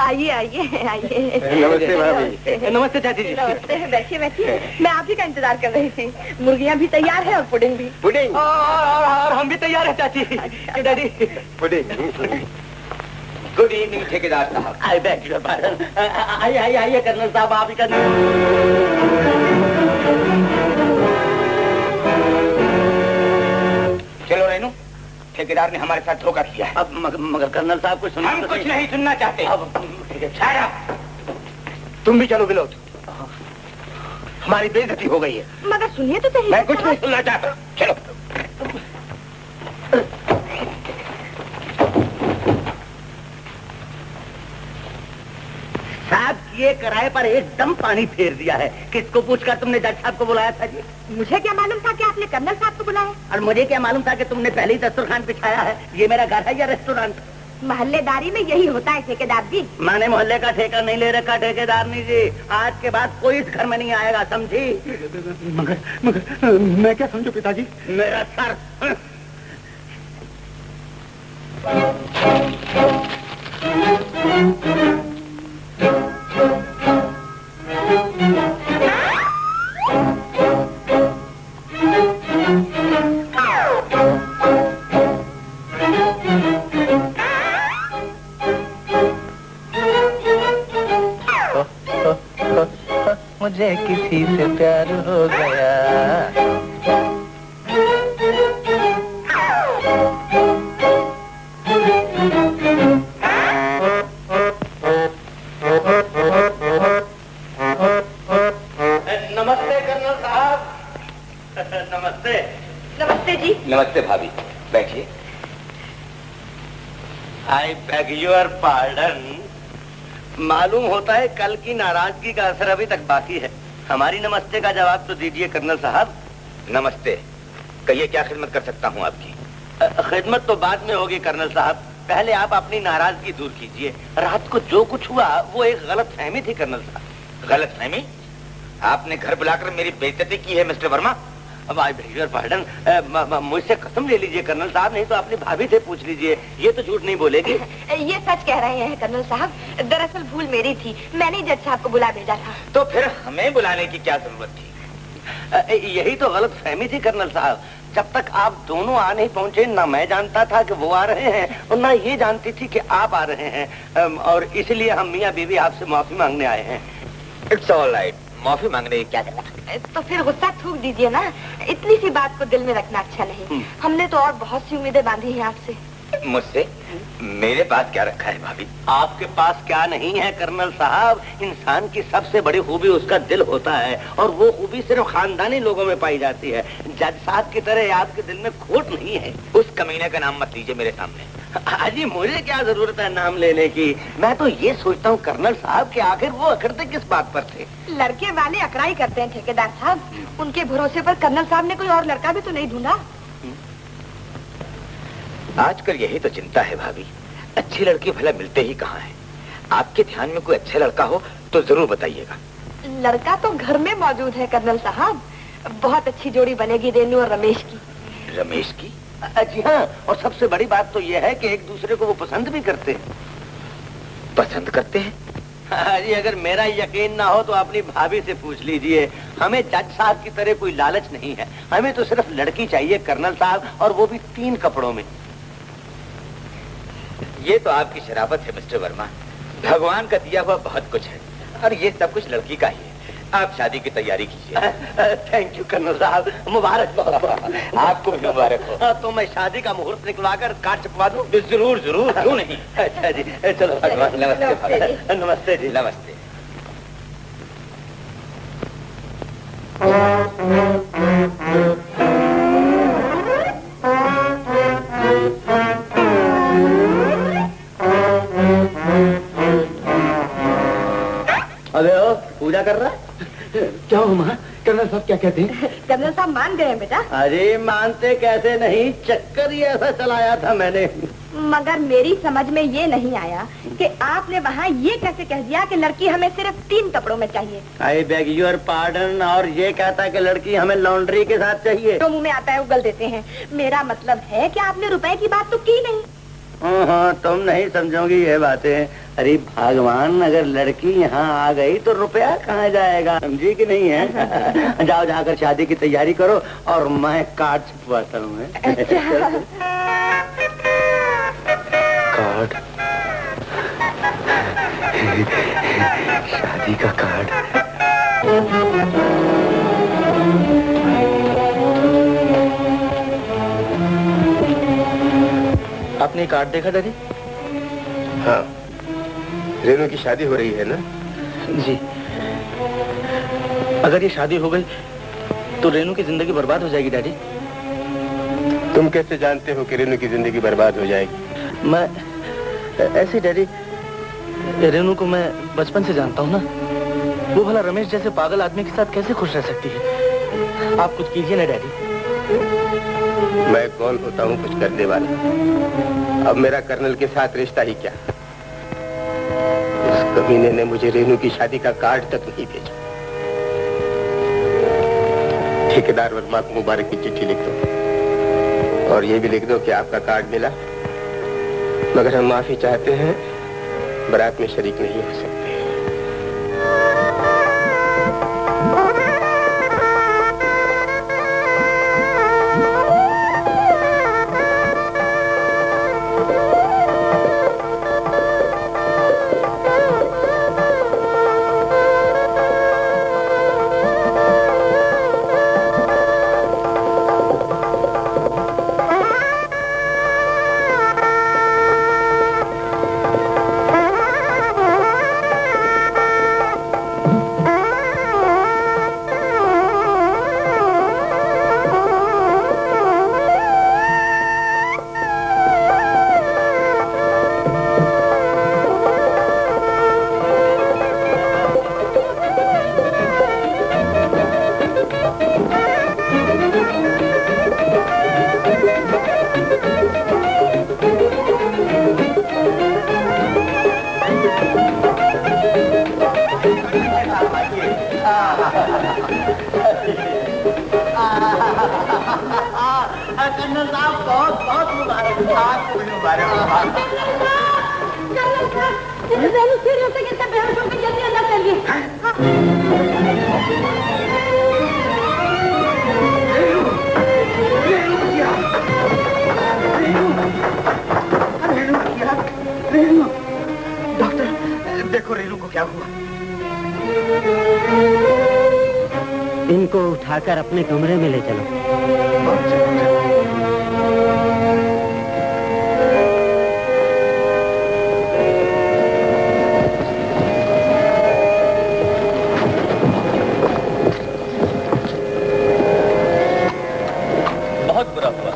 आइए आइए आइए। नमस्ते भाभी। नमस्ते चाची जी। नमस्ते, बैठिए बैठिए। मैं आप ही का इंतजार कर रही थी। मुर्गियाँ भी तैयार है और पुडिंग भी। पुडिंग? और हम भी तैयार हैं चाची। डैडी। पुडिंग। गुड इवनिंग ठेकेदार साहब। आई बेग योर पार्डन। आइए कर्नल साहब, आप ही का। चलो रेनू, ठेकेदार ने हमारे साथ धोखा किया है। अब मगर कर्नल साहब कुछ हम कुछ नहीं सुनना चाहते। अब तुम भी चलो विनोद, हमारी बेइज्जती हो गई है। मगर सुनिए तो सही। मैं कुछ नहीं सुनना चाहता। चलो। साहब किए किराए पर एकदम पानी फेर दिया है। किसको पूछकर तुमने जज साहब को बुलाया था जी? मुझे क्या मालूम था कि आपने कर्नल साहब को बुलाया? और मुझे क्या मालूम था कि तुमने पहले ही दस्तरखान बिछाया है? ये मेरा घर है या रेस्टोरेंट? मोहल्लेदारी में यही होता है ठेकेदार जी। मैंने मोहल्ले का ठेका नहीं ले रखा ठेकेदार नहीं जी। आज के बाद कोई इस घर में नहीं आएगा, समझी? मगर मैं क्या समझू पिताजी? मेरा सर। मुझे किसी से प्यार हो गया। नमस्ते कर्नल साहब। नमस्ते। नमस्ते जी। नमस्ते भाभी, बैठिए। आई बेग योर पार्डन। मालूम होता है कल की नाराजगी का असर अभी तक बाकी है। हमारी नमस्ते का जवाब तो दीजिए कर्नल साहब। नमस्ते, कहिए क्या खिदमत कर सकता हूँ आपकी? खिदमत तो बाद में होगी कर्नल साहब, पहले आप अपनी नाराजगी दूर कीजिए। रात को जो कुछ हुआ वो एक गलत फहमी थी कर्नल साहब। गलत फहमी? आपने घर बुलाकर मेरी बेइज्जती की है मिस्टर वर्मा। अब आई बेग योर पार्डन, मुझसे कसम ले लीजिए कर्नल साहब, नहीं तो अपनी भाभी से पूछ लीजिए, ये तो झूठ नहीं बोलेगी। ये सच कह रहे हैं कर्नल साहब, दरअसल भूल मेरी थी, मैंने जज साहब को बुला भेजा था। तो फिर हमें बुलाने की क्या जरूरत थी? यही तो गलत फहमी थी कर्नल साहब। जब तक आप दोनों आ नहीं पहुंचे, ना मैं जानता था कि वो आ रहे हैं और ना ये जानती थी कि आप आ रहे हैं, और इसलिए हम मियाँ बीवी आपसे माफी मांगने आए हैं। इट्स ऑल राइट, माफी मांगने की क्या जरूरत? तो फिर गुस्सा थूक दीजिए ना, इतनी सी बात को दिल में रखना अच्छा नहीं। हमने तो और बहुत सी उम्मीदें बांधी हैं आपसे। मुझसे? मेरे पास क्या रखा है भाभी? आपके पास क्या नहीं है कर्नल साहब, इंसान की सबसे बड़ी खूबी उसका दिल होता है, और वो खूबी सिर्फ खानदानी लोगों में पाई जाती है। जज साहब की तरह आपके दिल में खोट नहीं है। उस कमीने का नाम मत लीजिए मेरे सामने। अजी मुझे क्या जरूरत है नाम लेने की, मैं तो ये सोचता हूँ कर्नल साहब कि आखिर वो अखरते किस बात पर थे। लड़के वाले अकड़ाई करते हैं ठेकेदार साहब, उनके भरोसे पर कर्नल साहब ने कोई और लड़का भी तो नहीं ढूंढा। आजकल यही तो चिंता है भाभी, अच्छी लड़की भला मिलते ही कहाँ हैं? आपके ध्यान में कोई अच्छा लड़का हो तो जरूर बताइएगा। लड़का तो घर में मौजूद है कर्नल साहब, बहुत अच्छी जोड़ी बनेगी रेनू और रमेश की। रमेश की? जी हाँ, और सबसे बड़ी बात तो यह है कि एक दूसरे को वो पसंद भी करते हैं। पसंद करते हैं? जी अगर मेरा यकीन ना हो तो अपनी भाभी से पूछ लीजिए। हमें जज साहब की तरह कोई लालच नहीं है, हमें तो सिर्फ लड़की चाहिए कर्नल साहब, और वो भी 3 कपड़ों में। ये तो आपकी शराफत है मिस्टर वर्मा, भगवान का दिया हुआ बहुत कुछ है, और ये सब कुछ लड़की का ही है। आप शादी की तैयारी कीजिए। थैंक यू कर्नल साहब, मुबारक बहुत। आपको भी मुबारक हो। तो मैं शादी का मुहूर्त निकलवाकर कार्ड छपवा दूं? जरूर जरूर, क्यों नहीं। अच्छा जी, चलो भगवान। नमस्ते। नमस्ते जी। नमस्ते। अबे ओ, पूजा कर रहा है? क्या हो माँ? कर्नल साहब क्या कहते हैं? कर्नल साहब मान गए बेटा। अरे मानते कैसे नहीं, चक्कर ही ऐसा चलाया था मैंने। मगर मेरी समझ में ये नहीं आया कि आपने वहाँ ये कैसे कह दिया कि लड़की हमें सिर्फ 3 कपड़ों में चाहिए। आई बेग योर पार्डन, और ये कहता है कि लड़की हमें लॉन्ड्री के साथ चाहिए। तो मुंह में आता है उगल देते हैं। मेरा मतलब है कि आपने रुपए की बात तो की नहीं। हाँ, तुम नहीं समझोगी ये बातें। अरे भगवान, अगर लड़की यहाँ आ गई तो रुपया कहाँ जाएगा, समझी कि नहीं है? जाओ जाकर शादी की तैयारी करो, और मैं कार्ड छपवाता हूँ। कार्ड? शादी का कार्ड? आपने कार्ड देखा डैडी? हाँ, रेनू की शादी हो रही है ना? जी। अगर ये शादी हो गई तो रेनू की जिंदगी बर्बाद हो जाएगी डैडी। तुम कैसे जानते हो कि रेनू की जिंदगी बर्बाद हो जाएगी? मैं ऐसे डैडी, रेनू को मैं बचपन से जानता हूँ ना, वो भला रमेश जैसे पागल आदमी के साथ कैसे खुश रह सकती है? आप कुछ कीजिए ना डैडी। मैं कौन होता हूँ कुछ करने वाला? अब मेरा कर्नल के साथ रिश्ता ही क्या? उस कमीने ने मुझे रेनू की शादी का कार्ड तक नहीं भेजा। ठेकेदार वर्मा को मुबारक की चिट्ठी लिख दो, और ये भी लिख दो कि आपका कार्ड मिला, मगर हम माफी चाहते हैं, बारात में शरीक नहीं हो सकते। कर्नल साहब बहुत बहुत मुबारक, आपको भी मुबारक। कर्नल साहब, रेनू सीरियस है, कितना बेहोश हो गई, जल्दी अंदर चलिए। डॉक्टर, देखो रेनू को क्या हुआ। इनको उठाकर अपने कमरे में ले चलो। बहुत बुरा हुआ।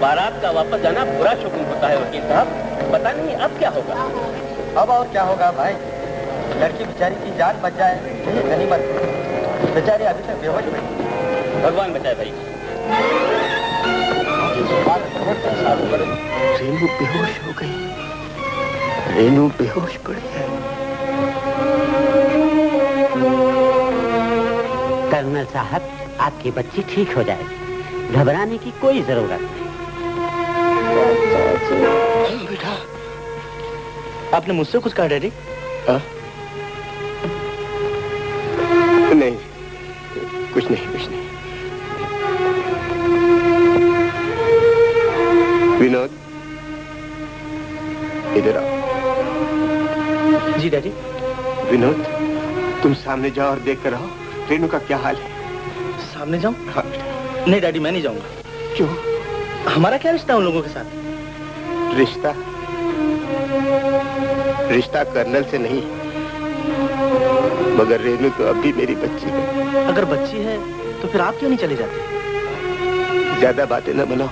बारात का वापस जाना बुरा शगुन होता है वकील साहब। पता नहीं अब क्या होगा। अब और क्या होगा भाई? लड़की बेचारी की जान बच जाए, यही गनीमत। बेचारी अभी तक बेहोश है। भगवान बचाए भाई। रेनू बेहोश हो गई। रेनू बेहोश पड़ी है। कर्नल साहब, आपकी बच्ची ठीक हो जाएगी, घबराने की कोई जरूरत नहीं। बेटा, आपने मुझसे कुछ कहा डैडी? नहीं, कुछ नहीं, कुछ नहीं। विनोद, इधर आओ। जी डैडी। विनोद, तुम सामने जाओ और देख कर आओ रेनू का क्या हाल है। सामने जाऊं? हाँ। नहीं डैडी, मैं नहीं जाऊंगा। क्यों? हमारा क्या रिश्ता उन लोगों के साथ? रिश्ता? रिश्ता कर्नल से नहीं, मगर रेनू तो अब भी मेरी बच्ची है। अगर बच्ची है तो फिर आप क्यों नहीं चले जाते? ज्यादा बातें न बनाओ,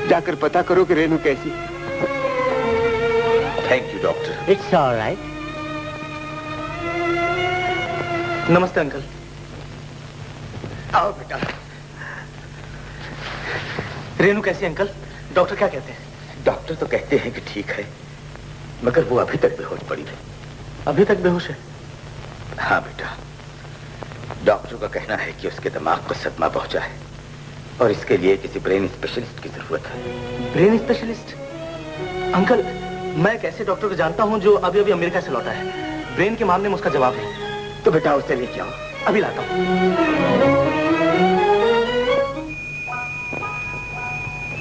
जाकर पता करो कि रेनू कैसी। Thank you doctor. It's alright. नमस्ते अंकल। आओ बेटा। रेनू कैसी अंकल? डॉक्टर क्या कहते हैं? डॉक्टर तो कहते हैं कि ठीक है, मगर वो अभी तक बेहोश पड़ी है। अभी तक बेहोश है? हाँ बेटा, डॉक्टर का कहना है कि उसके दिमाग को सदमा पहुंचा है और इसके लिए किसी ब्रेन स्पेशलिस्ट की जरूरत है। Brain specialist? अंकल, मैं एक ऐसे डॉक्टर को जानता हूं जो अभी अभी अमेरिका से लौटा है। ब्रेन के मामले में उसका जवाब है। तो बेटा उसे लेके आओ। अभी लाता हूं।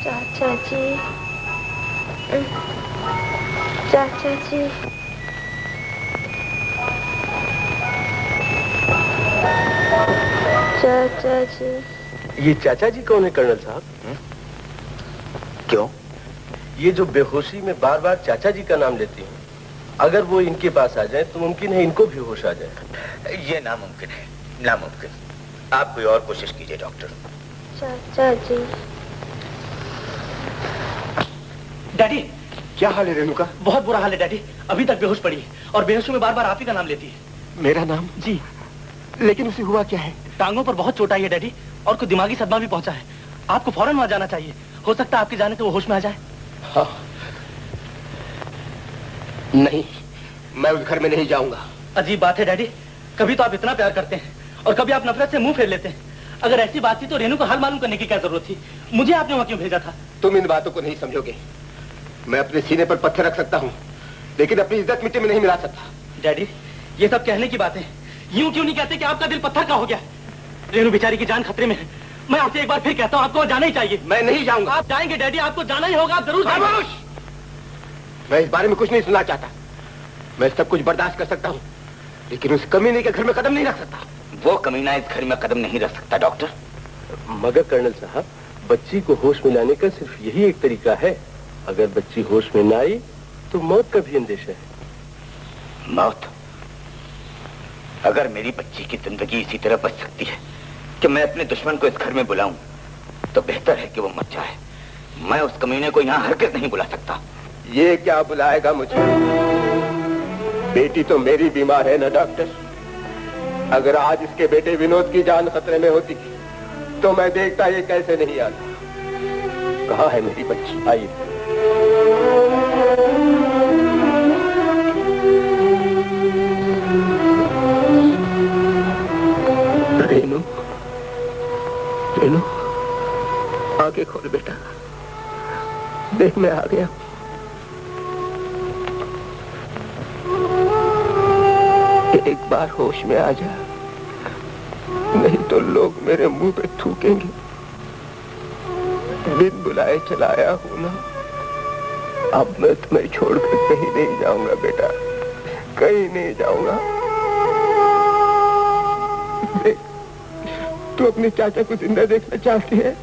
चाचा जी, चाचा जी, चाचा जी। ये चाचा जी कौन है कर्नल साहब? क्यों? ये जो बेहोशी में बार बार चाचा जी का नाम लेती हैं, अगर वो इनके पास आ जाए तो मुमकिन है इनको भी होश आ जाए। ये नामुमकिन है, नामुमकिन। आप कोई और कोशिश कीजिए डॉक्टर। चाचा जी। डैडी, क्या हाल है रेनू का? बहुत बुरा हाल है डैडी। अभी तक बेहोश पड़ी है और बेहोशी में बार बार आप ही का नाम लेती है। मेरा नाम? जी। लेकिन उसे हुआ क्या है? टांगों पर बहुत चोट आई है डैडी, और कोई दिमागी सदमा भी पहुंचा है। आपको फौरन वहां जाना चाहिए। हो सकता है आपके जाने से वो होश में आ जाए। हाँ। नहीं, मैं उस घर में नहीं जाऊंगा। अजीब बात है डैडी, कभी तो आप इतना प्यार करते हैं और कभी आप नफरत से मुंह फेर लेते हैं। अगर ऐसी बात थी तो रेनू को हाल मालूम करने की क्या जरूरत थी? मुझे आपने वहां क्यों भेजा था? तुम इन बातों को नहीं समझोगे। मैं अपने सीने पर पत्थर रख सकता हूँ, लेकिन अपनी इज्जत मिट्टी में नहीं मिला सकता। डैडी, ये सब कहने की बातें, यूं क्यों नहीं कहते कि आपका दिल पत्थर का हो गया? रेनू बेचारी की जान खतरे में है। मैं आपसे एक बार फिर कहता हूँ, आपको जाना ही चाहिए। मैं नहीं जाऊंगा। आप जाएंगे डैडी, आपको जाना ही होगा। आप जरूर जाएंगे। मैं इस बारे में कुछ नहीं सुनना चाहता। मैं सब कुछ बर्दाश्त कर सकता हूँ, लेकिन उस कमीने के घर में कदम नहीं रख सकता। वो कमीना इस घर में कदम नहीं रख सकता डॉक्टर। मगर कर्नल साहब, बच्ची को होश में लाने का सिर्फ यही एक तरीका है। अगर बच्ची होश में न आई तो मौत का भी अंदेशा है। मौत? अगर मेरी बच्ची की जिंदगी इसी तरह बच सकती है कि मैं अपने दुश्मन को इस घर में बुलाऊं, तो बेहतर है कि वो मर जाए। मैं उस कमीने को यहाँ हरगिज़ नहीं बुला सकता। ये क्या बुलाएगा मुझे? बेटी तो मेरी बीमार है ना डॉक्टर। अगर आज इसके बेटे विनोद की जान खतरे में होती तो मैं देखता ये कैसे नहीं आता। कहाँ है मेरी बच्ची? आइए। रेनू, रेनू, आंखें खोल बेटा, देख मैं आ गया। एक बार होश में आ जा, नहीं तो लोग मेरे मुंह पे थूकेंगे। बिन बुलाए चला आया हूं ना, अब मैं तुम्हें छोड़कर कहीं नहीं जाऊंगा बेटा, कहीं नहीं जाऊंगा। देख, तू अपने चाचा को जिंदा देखना चाहती है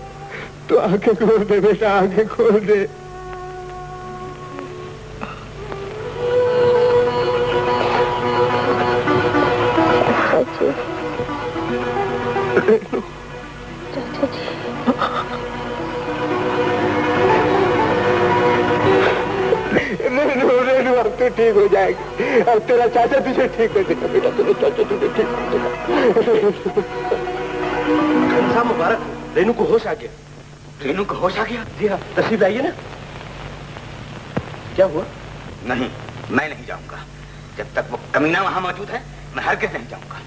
तो आंखें खोल दे बेटा, आंखें खोल दे। चाचा जी, रेनू, अब तो ठीक हो जाएगी, अब तेरा चाचा तुझे ठीक कर देगा बेटा, तेरा चाचा तुझे ठीक कर देगा। साहब मुबारक, रेनू को होश आ गया। रेनू को होश आ गया? जी हाँ, तशरीफ लाइए ना। क्या हुआ? नहीं, मैं नहीं जाऊंगा। जब तक वो कमीना वहां मौजूद है, मैं हरगिज़ नहीं जाऊंगा।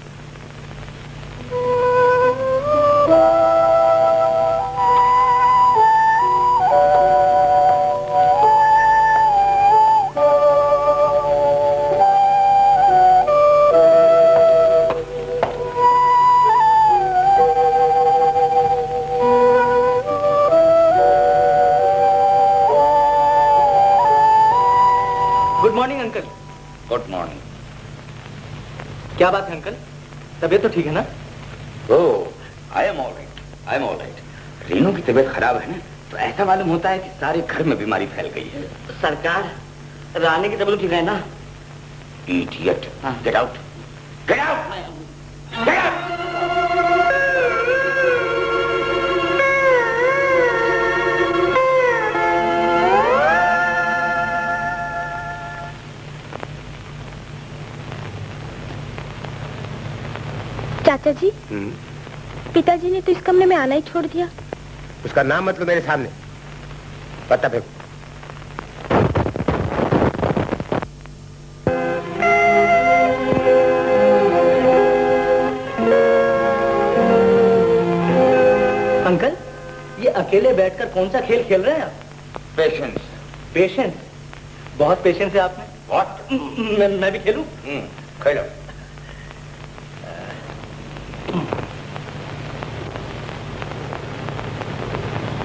Good morning uncle. Good morning. क्या बात है अंकल, तबीयत तो ठीक है ना? Oh, I am all right, I am all right. Renu की तबीयत खराब है ना, तो ऐसा मालूम होता है कि सारे घर में बीमारी फैल गई है। सरकार, रानी की तबीयत ठीक है ना? Idiot, get out, get out, get out. चाचा जी, पिताजी ने तो इस कमरे में आना ही छोड़ दिया। उसका नाम मतलब मेरे सामने, पता फेंको। अंकल, ये अकेले बैठकर कौन सा खेल खेल रहे हैं आप? पेशेंस। पेशेंस? बहुत पेशेंस है आपने। बहुत। मैं भी खेलूं? खेलो।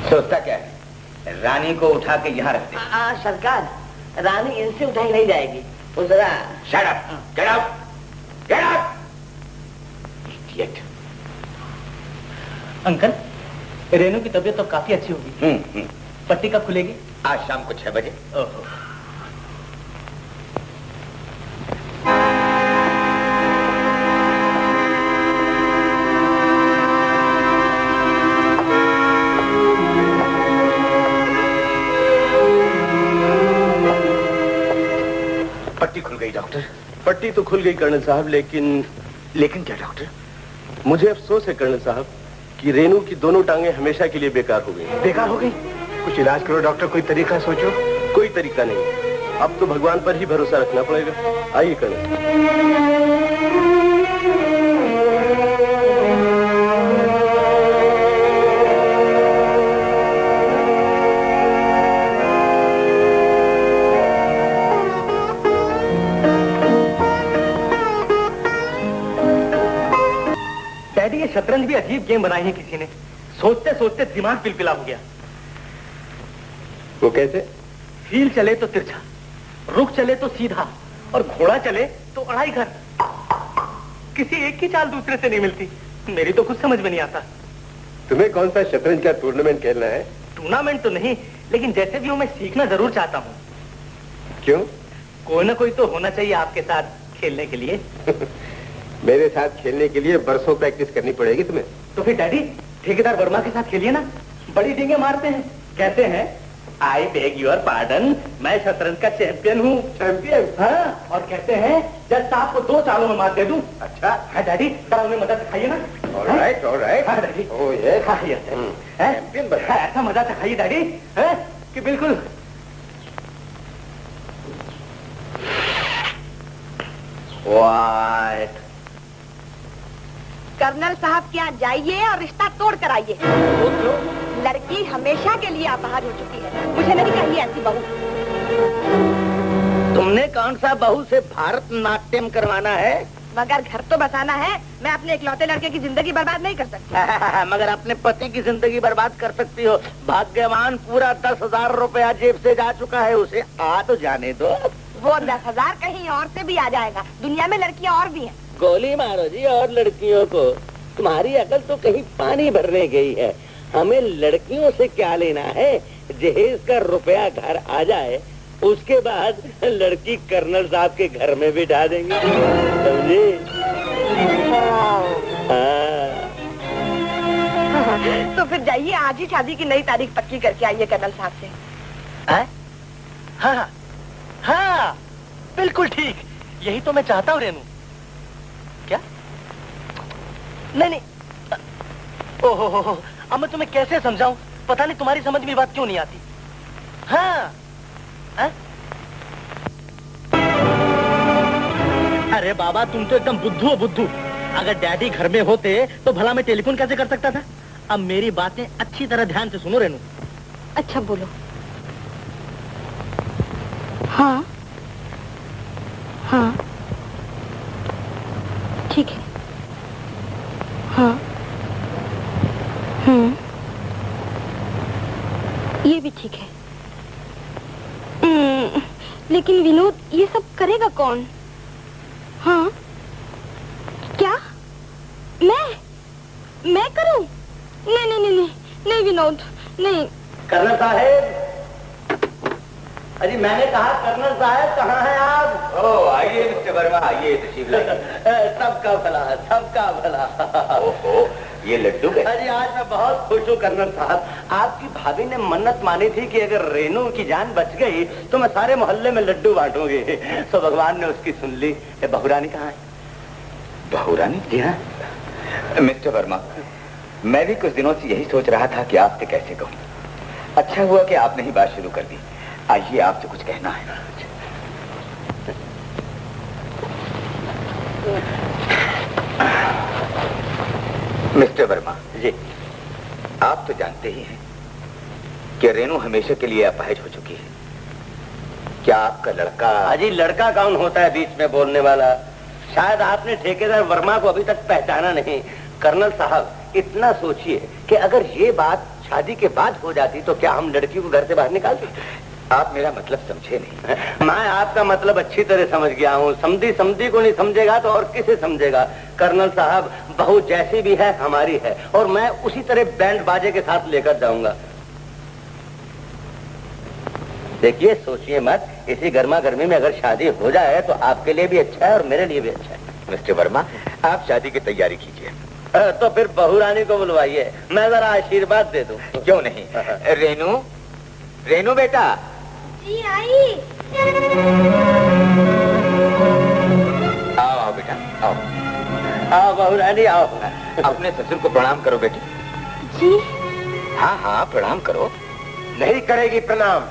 सोचता क्या है? रानी को उठा के यहाँ रख दे। सरकार, रानी इनसे उठाई नहीं जाएगी, वो जरा। Shut up, get out, get out. Idiot. Uncle, Renu की तबीयत तो काफी अच्छी होगी। पट्टी कब खुलेगी? आज शाम को 6 बजे। ओहो। पट्टी खुल गई डॉक्टर। पट्टी तो खुल गई कर्नल साहब, लेकिन क्या डॉक्टर? मुझे अफसोस है कर्नल साहब कि रेनू की दोनों टांगें हमेशा के लिए बेकार हो गई। बेकार हो गई? कुछ इलाज करो डॉक्टर, कोई तरीका सोचो। कोई तरीका नहीं, अब तो भगवान पर ही भरोसा रखना पड़ेगा। आइए कर्नल। डैडी, ये शतरंज भी अजीब गेम बनाई है किसी ने। सोचते सोचते दिमाग पिलपिला हो गया। वो कैसे? फील चले तो तिरछा, रुख चले तो सीधा, और घोड़ा चले तो अढ़ाई घर। किसी एक की चाल दूसरे से नहीं मिलती। मेरी तो कुछ समझ में नहीं आता। तुम्हें कौन सा शतरंज का टूर्नामेंट खेलना है? टूर्नामेंट तो नहीं, लेकिन जैसे भी हो मैं सीखना जरूर चाहता हूँ। क्यों? कोई ना कोई तो होना चाहिए आपके साथ खेलने के लिए। मेरे साथ खेलने के लिए बरसों प्रैक्टिस करनी पड़ेगी तुम्हें। तो फिर डैडी, ठेकेदार वर्मा के साथ खेलिए ना, बड़ी डींगे मारते हैं। कहते हैं, आई बेग योर पार्डन, मैं शतरंज का चैंपियन हूँ। चैंपियन? हाँ, और कहते हैं जज साहब को 2 चालों में मार दे दूं। अच्छा है डैडी, जरा उन्हें मदद सिखाइए ना। Alright, alright. हाँ डैडी। Oh yes. हाँ यस। चैंपियन बना। ऐसा मजा सिखाइए डैडी, है कि बिल्कुल। व्हाट? कर्नल साहब के यहाँ जाइए और रिश्ता तोड़ कर आइए। लड़की हमेशा के लिए अपहार हो चुकी है, मुझे नहीं चाहिए ऐसी बहू। तुमने कौन सा बहू से भारत नाट्यम करवाना है? मगर घर तो बसाना है, मैं अपने इकलौते लड़के की जिंदगी बर्बाद नहीं कर सकती। मगर अपने पति की जिंदगी बर्बाद कर सकती हो। भाग्यवान पूरा 10,000 रुपया जेब से जा चुका है, उसे आ तो जाने दो। वो 10,000 कहीं और से भी आ जाएगा, दुनिया में लड़कियां और भी हैं। गोली मारो जी और लड़कियों को, तुम्हारी अकल तो कहीं पानी भरने गई है। हमें लड़कियों से क्या लेना है, जहेज का रुपया घर आ जाए, उसके बाद लड़की कर्नल साहब के घर में बिठा देंगे, समझे? तो फिर जाइए, आज ही शादी की नई तारीख पक्की करके आइए कर्नल साहब से। हाँ हाँ बिल्कुल ठीक, यही तो मैं चाहता हूँ रेनू। क्या? नहीं, ओहो, अब मैं तुम्हें कैसे समझाऊं, पता नहीं तुम्हारी समझ में बात क्यों नहीं आती। हाँ, अरे बाबा तुम तो एकदम बुद्धू हो बुद्धू। अगर डैडी घर में होते तो भला मैं टेलीफोन कैसे कर सकता था। अब मेरी बातें अच्छी तरह ध्यान से सुनो रेनू। अच्छा बोलो। हाँ हाँ ठीक है। हाँ ये भी ठीक है। लेकिन विनोद ये सब करेगा कौन? हाँ क्या मैं करूं? नहीं नहीं नहीं नहीं विनोद नहीं। कर्नल साहब, अरे मैंने कहा कर्नल साहब कहाँ हैं आप? ओ आइए मिस्टर वर्मा, आइए तशरीफ लाइए। सबका भला, सबका भला। ओहो, ये लड्डू है। अरे आज मैं बहुत खुश हूँ कर्नल साहब। आपकी भाभी ने मन्नत मानी थी कि अगर रेनू की जान बच गई तो मैं सारे मोहल्ले में लड्डू बांटूंगी। तो भगवान ने उसकी सुन ली। बहुरानी कहाँ है? बहुरानी? जी हाँ। मिस्टर वर्मा, मैं भी कुछ दिनों से यही सोच रहा था कि आपसे कैसे कहूँ। अच्छा हुआ कि आपने ही बात शुरू कर दी। आइए, आपसे कुछ कहना है। मिस्टर वर्मा जी, आप तो जानते ही हैं कि रेनू हमेशा के लिए अपाहिज हो चुकी है। क्या आपका लड़का? अजी लड़का कौन होता है बीच में बोलने वाला? शायद आपने ठेकेदार वर्मा को अभी तक पहचाना नहीं। कर्नल साहब, इतना सोचिए कि अगर ये बात शादी के बाद हो जाती तो क्या हम लड़की को घर से बाहर निकाल सकते? आप मेरा मतलब समझे नहीं। मैं आपका मतलब अच्छी तरह समझ गया हूँ। समझी को नहीं समझेगा तो और किसे समझेगा? कर्नल साहब, बहू जैसी भी है हमारी है और मैं उसी तरह बैंड बाजे के साथ लेकर जाऊंगा। देखिए, सोचिए मत। इसी गर्मा गर्मी में अगर शादी हो जाए तो आपके लिए भी अच्छा है और मेरे लिए भी अच्छा है। मिस्टर वर्मा, आप शादी की तैयारी कीजिए। तो फिर बहुरानी को बुलवाइए, मैं जरा आशीर्वाद दे दूं। क्यों नहीं? रेनू, रेनू बेटा। जी आई। आओ आओ बेटा, आओ आओ बहुरानी आओ। अपने ससुर को प्रणाम करो बेटी। जी हाँ हाँ प्रणाम करो। नहीं करेगी प्रणाम?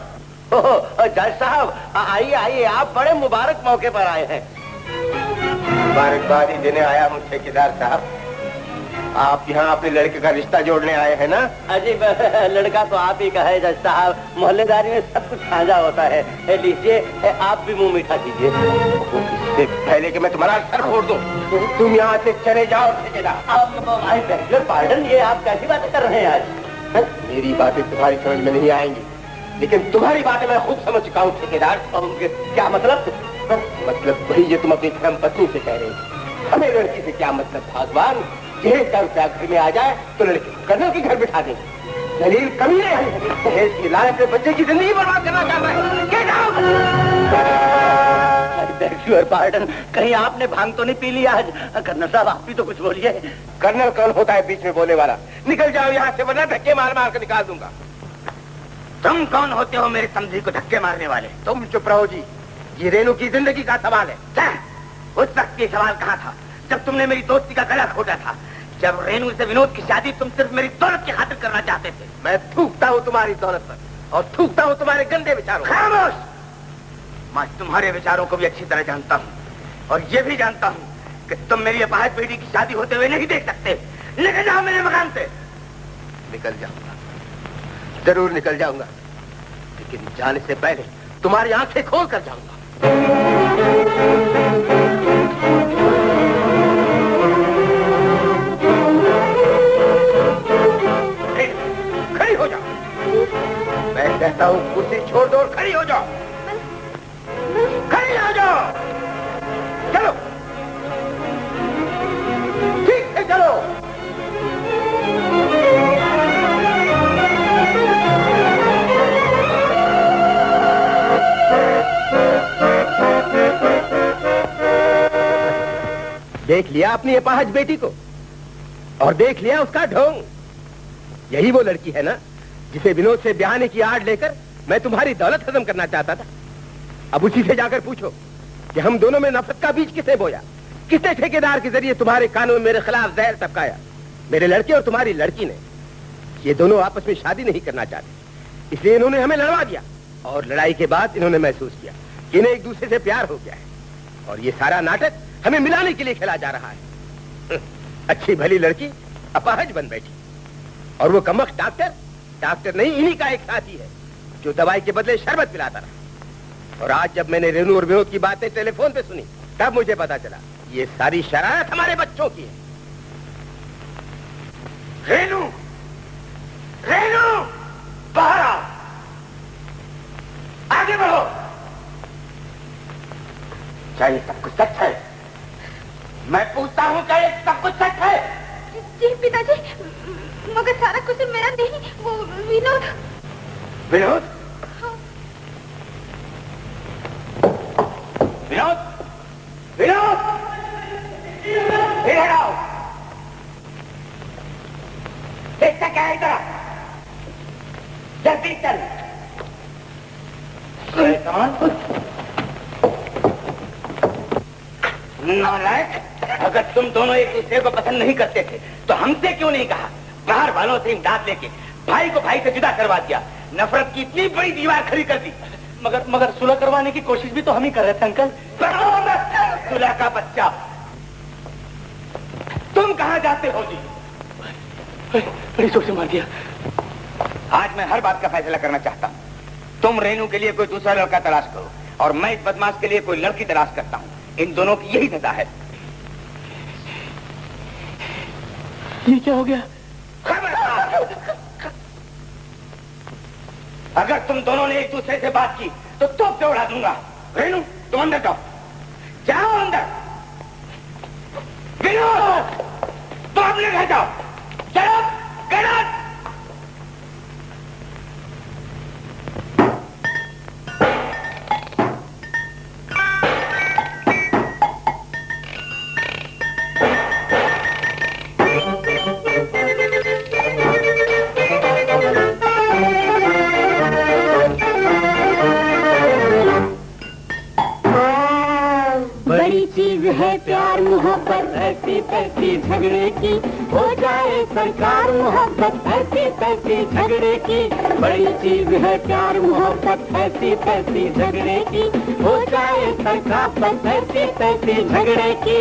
जज साहब आइए आइए, आप बड़े मुबारक मौके पर आए हैं। मुबारकबादी देने आया हूँ ठेकेदार साहब। आप यहाँ अपने लड़के का रिश्ता जोड़ने आए हैं ना? अजी लड़का तो आप ही का है जज साहब। मोहल्लेदारी में सब कुछ साझा होता है। लीजिए, आप भी मुंह मीठा कीजिए। इससे पहले कि मैं तुम्हारा सर फोड़ दूं, तुम यहाँ से चले जाओ ठेकेदार। पार्डन, ये आप कैसी बातें कर रहे हैं आज? मेरी बातें तुम्हारी समझ में नहीं आएंगी, लेकिन तुम्हारी बातें मैं खुद समझ चुका हूँ ठेकेदार। क्या मतलब? मतलब वही जो तुम अपनी धर्म पत्नी से कह रहे थे। हमें लड़की से क्या मतलब? भगवान, दहेज का रुपया घर में आ जाए तो लड़की कर्नल के घर बिठा देंगे। दलील कमी नहीं है। दहेज की लालच में बच्चे की जिंदगी बर्बाद करना चाह रहे हैं। पार्डन, कहीं आपने भांग तो नहीं पी लिया आज? कर्नल साहब, आप भी तो कुछ बोलिए। कर्नल कौन होता है बीच में बोलने वाला? निकल जाओ यहाँ से, वरना धक्के मार मार कर निकाल दूंगा। तुम कौन होते हो मेरे समझी को धक्के मारने वाले? तुम चुप रहो जी, ये रेनू की जिंदगी का सवाल है। उस वक्त ये सवाल कहाँ था जब तुमने मेरी दोस्ती का गला घोटा था? जब रेनू से विनोद की शादी तुम सिर्फ मेरी दौलत की खातिर करना चाहते थे। मैं थूकता हूँ तुम्हारी दौलत पर और थूकता हूँ तुम्हारे गंदे विचारों। खामोश! मैं तुम्हारे विचारों को भी अच्छी तरह जानता हूँ और ये भी जानता हूँ कि तुम मेरी अपाहिज बेटी की शादी होते हुए नहीं देख सकते। निकल जाओ मेरे मकान से। निकल जाऊंगा, जरूर निकल जाऊंगा, लेकिन जाने से पहले तुम्हारी आंखें खोल कर जाऊंगा। खड़ी हो जाओ, मैं कहता हूं कुर्सी छोड़ दो और खड़ी हो जाओ। खड़ी हो जाओ, चलो, ठीक है चलो। देख लिया अपनी अपाहज बेटी को और देख लिया उसका ढोंग। यही वो लड़की है ना जिसे विनोद से ब्याहने की आड़ लेकर मैं तुम्हारी दौलत खत्म करना चाहता था। अब उसी से जाकर पूछो कि हम दोनों में नफरत का बीज किसने बोया, किसने ठेकेदार के जरिए तुम्हारे कानों में मेरे खिलाफ जहर टपकाया। मेरे लड़के और तुम्हारी लड़की ने। ये दोनों आपस में शादी नहीं करना चाहते, इसलिए इन्होंने हमें लड़वा दिया और लड़ाई के बाद इन्होंने महसूस किया कि इन्हें एक दूसरे से प्यार हो गया है और ये सारा नाटक हमें मिलाने के लिए खेला जा रहा है। अच्छी भली लड़की अपाहज बन बैठी और वो कमबख्त डॉक्टर नहीं, इन्हीं का एक साथी है जो दवाई के बदले शरबत पिलाता रहा। और आज जब मैंने रेनू और विनोद की बातें टेलीफोन पे सुनी तब मुझे पता चला ये सारी शरारत हमारे बच्चों की है। रेनू, रेनू, बाहर आओ, आगे बढ़ो। क्या ये सब कुछ सच है? मैं पूछता हूँ क्या ये सब कुछ सच है? जी पिताजी, मगर सारा कुछ मेरा नहीं, वो विनोद। विनोद? विनोद, विनोद, इधर आओ। देखता क्या है इधर? जल्दी चल। नालायक, अगर तुम दोनों एक दूसरे को पसंद नहीं करते थे तो हमसे क्यों नहीं कहा? बाहर वालों से इमदाद लेके भाई को भाई से जुदा करवा दिया, नफरत की इतनी बड़ी दीवार खड़ी कर दी। मगर सुलह करवाने की कोशिश भी तो हम ही कर रहे थे अंकल। सुलह का बच्चा, तुम कहां जाते हो जी? बड़ी जोर से मार दिया। आज मैं हर बात का फैसला करना चाहता हूँ। तुम रेनू के लिए कोई दूसरा लड़का तलाश करो और मैं इस बदमाश के लिए कोई लड़की तलाश करता हूँ। इन दोनों की यही सजा है। ये क्या हो गया? अगर तुम दोनों ने एक दूसरे से बात की तो तोप से उड़ा दूंगा। रेनू, तुम अंदर जाओ, जाओ अंदर। विनोद, तुम अपने घर जाओ, चलो, गेट आउट। है प्यार मोहब्बत ऐसी तैसी झगड़े की, हो जाए सरकार मोहब्बत ऐसी तैसी झगड़े की। बड़ी चीज है प्यार मोहब्बत ऐसी तैसी झगड़े की, हो जाए सरकार ऐसी तैसी झगड़े की।